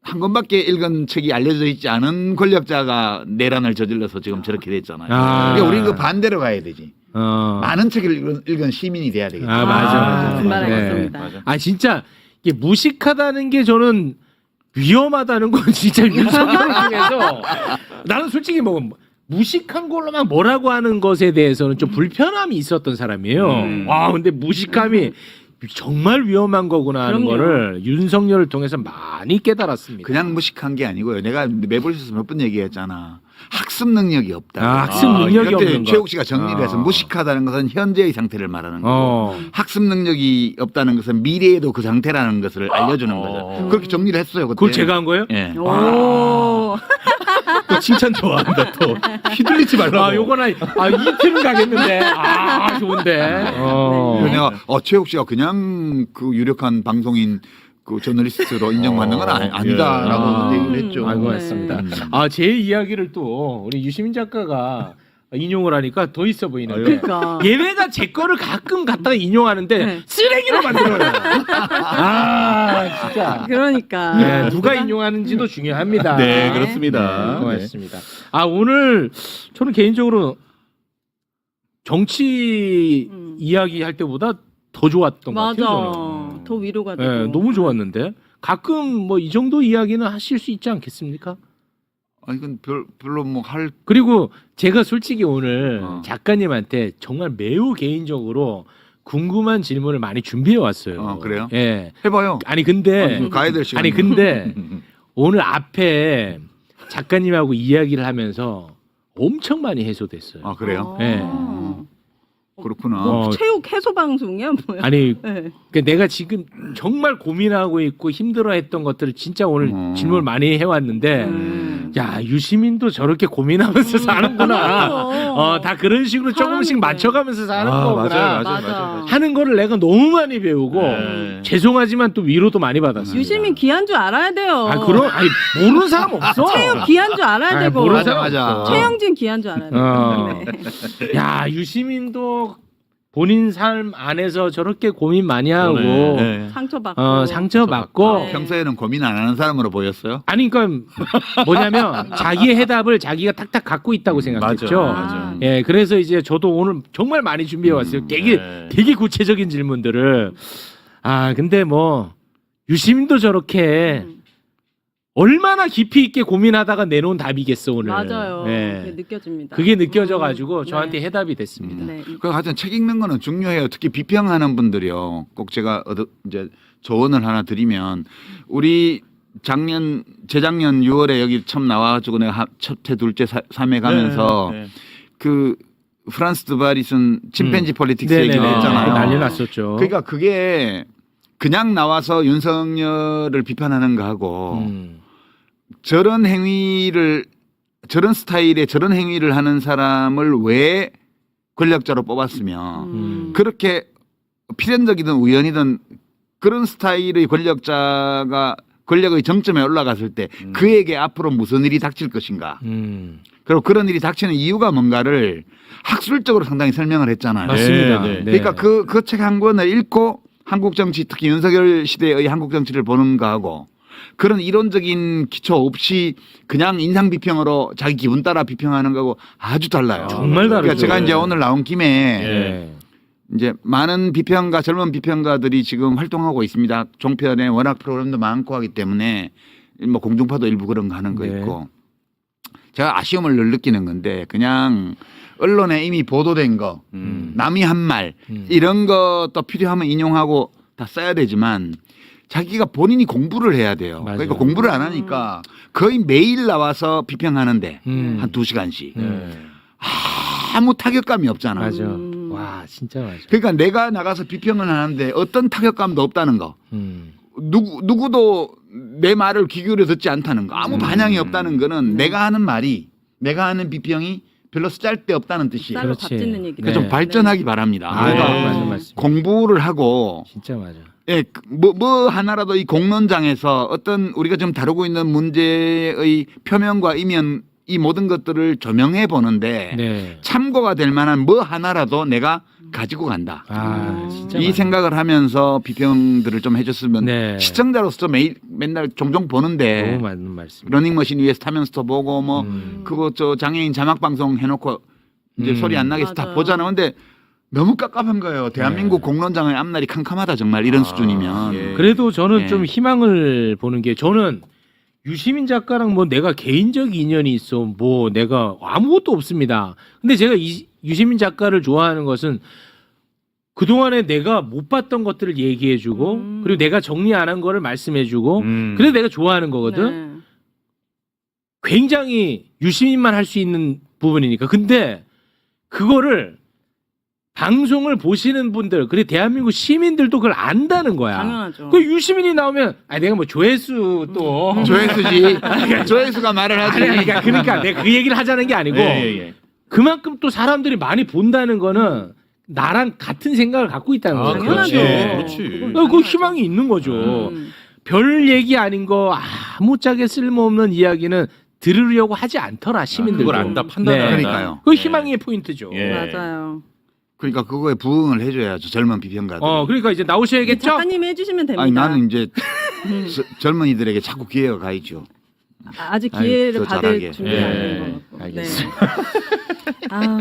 한 권밖에 읽은 책이 알려져 있지 않은 권력자가 내란을 저질러서 지금 저렇게 됐잖아요. 아. 그러니까 우리는 그 반대로 가야 되지. 어. 많은 책을 읽은 시민이 돼야 되겠다. 아, 맞아. 무슨 말 네. 알겠습니다. 아, 진짜 이게 무식하다는 게 저는 위험하다는 건 진짜 윤석열 중에서 나는 솔직히 뭐 무식한 걸로만 뭐라고 하는 것에 대해서는 좀 불편함이 있었던 사람이에요. 와, 근데 무식함이 정말 위험한 거구나 하는 그럼요. 거를 윤석열을 통해서 많이 깨달았습니다. 그냥 무식한 게 아니고요. 내가 매불쇼에서 몇 번 얘기했잖아. 학습 능력이 없다. 아, 학습 능력이 그때 없는 거. 최욱 씨가 정리를 해서 아. 무식하다는 것은 현재의 상태를 말하는 거고 어. 학습 능력이 없다는 것은 미래에도 그 상태라는 것을 알려주는 거죠. 그렇게 정리를 했어요. 그때. 그걸 제가 한 거예요? 예. 오. 또 칭찬 좋아한다 또. 휘둘리지 말라고. 아, 요거는 이틀은 가겠는데. 아, 좋은데. 그래서 내가 최욱 씨가 그냥 그 유력한 방송인 그 저널리스트로 인정받는 건 아니다라고 아. 얘기를 했죠. 아이고, 네. 맞습니다. 아, 제 이야기를 또 우리 유시민 작가가 인용을 하니까 더 있어 보이는데. 그러니까. 얘네가 제 거를 가끔 갖다가 인용하는데 네. 쓰레기로 만들어요. 아, 진짜. 그러니까. 네, 누가 인용하는지도 중요합니다. 네, 그렇습니다. 네, 고맙습니다. 아, 오늘 저는 개인적으로 정치 이야기 할 때보다 더 좋았던 것 맞아. 같아요. 저는. 더 위로가 되고. 네, 너무 좋았는데 가끔 뭐 이 정도 이야기는 하실 수 있지 않겠습니까? 아니 이건 별로 뭐 할 그리고 제가 솔직히 오늘 어. 작가님한테 정말 매우 개인적으로 궁금한 질문을 많이 준비해 왔어요. 그래요? 예. 해봐요. 아니 근데 가야 될 시간. 아니 근데 오늘 앞에 작가님하고 이야기를 하면서 엄청 많이 해소됐어요. 아 그래요? 네. 그렇구나. 어. 체육 해소 방송이야 뭐야? 아니 네. 그러니까 내가 지금 정말 고민하고 있고 힘들어했던 것들을 진짜 오늘 질문을 많이 해왔는데 야 유시민도 저렇게 고민하면서 사는구나. 다 그런 식으로 조금씩 사람인데. 맞춰가면서 사는 거구나. 맞아. 하는 거를 내가 너무 많이 배우고 네. 죄송하지만 또 위로도 많이 받았어요. 유시민 귀한 줄 알아야 돼요. 아 그럼 아니 모르는 사람 없어. 체육 귀한 줄 알아야 아니, 되고. 모르는 맞아, 사람 맞아. 없어. 최영진 귀한 줄 알아야 어. 되고. 야 유시민도 본인 삶 안에서 저렇게 고민 많이 하고 네. 상처받고. 상처받고 네. 평소에는 고민 안 하는 사람으로 보였어요? 아니 그러니까 뭐냐면 자기의 해답을 자기가 탁탁 갖고 있다고 생각했죠. 맞아. 예, 그래서 이제 저도 오늘 정말 많이 준비해 왔어요. 되게 네. 되게 구체적인 질문들을. 아 근데 뭐 유시민도 저렇게 얼마나 깊이 있게 고민하다가 내놓은 답이겠어 오늘. 맞아요. 예. 그게 느껴집니다. 그게 느껴져가지고 네. 저한테 해답이 됐습니다. 네. 그 하여튼 책 읽는 거는 중요해요. 특히 비평하는 분들이요. 꼭 제가 이제 조언을 하나 드리면 우리 재작년 6월에 여기 처음 나와가지고 내가 첫회 둘째 3회 가면서 네. 그 프란스 두바리 쓴 침팬지 폴리틱스 네네네. 얘기를 했잖아요. 난리 났었죠. 그러니까 그게 그냥 나와서 윤석열을 비판하는 거하고 저런 스타일의 저런 행위를 하는 사람을 왜 권력자로 뽑았으면 그렇게 필연적이든 우연이든 그런 스타일의 권력자가 권력의 정점에 올라갔을 때 그에게 앞으로 무슨 일이 닥칠 것인가. 그리고 그런 일이 닥치는 이유가 뭔가를 학술적으로 상당히 설명을 했잖아요. 맞습니다. 네, 네. 그러니까 그 책 한 권을 읽고 한국 정치, 특히 윤석열 시대의 한국 정치를 보는 거하고 그런 이론적인 기초 없이 그냥 인상 비평으로 자기 기분 따라 비평하는 거하고 아주 달라요. 정말 다르죠. 그러니까 제가 이제 오늘 나온 김에 예. 이제 많은 비평가, 젊은 비평가들이 지금 활동하고 있습니다. 종편에 워낙 프로그램도 많고 하기 때문에 뭐 공중파도 일부 그런 거 하는 거 네. 있고 제가 아쉬움을 늘 느끼는 건데 그냥 언론에 이미 보도된 거 남이 한 말 이런 것도 필요하면 인용하고 다 써야 되지만 자기가 본인이 공부를 해야 돼요. 맞아요. 그러니까 공부를 안 하니까 거의 매일 나와서 비평하는데 한 2시간씩 아무 타격감이 없잖아. 맞아. 와 진짜 맞아. 그러니까 내가 나가서 비평을 하는데 어떤 타격감도 없다는 거. 누구도 내 말을 귀 기울여 듣지 않다는 거. 아무 반향이 없다는 거는 내가 하는 말이 내가 하는 비평이 별로 쓸데없다는 뜻이에요. 쌀로 그렇지. 밥 짓는 얘기. 그래서 좀 발전하기 바랍니다. 아, 그러니까 네, 맞아, 맞습니다. 공부를 하고 진짜 맞아. 예, 뭐 하나라도 이 공론장에서 어떤 우리가 지금 다루고 있는 문제의 표면과 이면 이 모든 것들을 조명해 보는데 네. 참고가 될 만한 뭐 하나라도 내가 가지고 간다. 아 진짜 이 맞아. 생각을 하면서 비평들을 좀 해줬으면 네. 시청자로서 맨날 종종 보는데 너무 맞는 말씀. 러닝머신 위에서 타면서도 보고 뭐 그거 저 장애인 자막 방송 해놓고 이제 소리 안 나게 해서 다 맞아요. 보잖아. 근데 너무 깝깝한 거예요. 대한민국 네. 공론장의 앞날이 캄캄하다 정말 이런 수준이면. 예. 그래도 저는 예. 좀 희망을 보는 게 저는 유시민 작가랑 뭐 내가 개인적 인연이 있어 뭐 내가 아무것도 없습니다. 근데 제가 유시민 작가를 좋아하는 것은 그동안에 내가 못 봤던 것들을 얘기해주고 그리고 내가 정리 안 한 거를 말씀해주고 그래서 내가 좋아하는 거거든. 네. 굉장히 유시민만 할 수 있는 부분이니까. 근데 그거를 방송을 보시는 분들 그리고 대한민국 시민들도 그걸 안다는 거야. 당연하죠. 그 유시민이 나오면 아 내가 뭐 조회수 또 조회수지. 조회수가 말을 하지. 아니, 그러니까 내가 그 얘기를 하자는 게 아니고 예. 그만큼 또 사람들이 많이 본다는 거는 나랑 같은 생각을 갖고 있다는 아, 거죠. 당연하죠. 그렇지. 그 희망이 있는 거죠. 별 얘기 아닌 거 아무짝에 쓸모없는 이야기는 들으려고 하지 않더라 시민들. 그걸 안다 판단을 한다. 그러니까요. 그 희망의 포인트죠. 예. 맞아요. 그러니까 그거에 부응을 해줘야죠. 젊은 비평가들. 그러니까 이제 나오셔야겠죠. 작가님이 해주시면 됩니다. 아니 나는 이제 젊은이들에게 자꾸 기회가 가야죠. 아직 기회를 더 받을 잘하게. 준비가 안 된 예, 것 같고. 알겠습니다. 네. 아.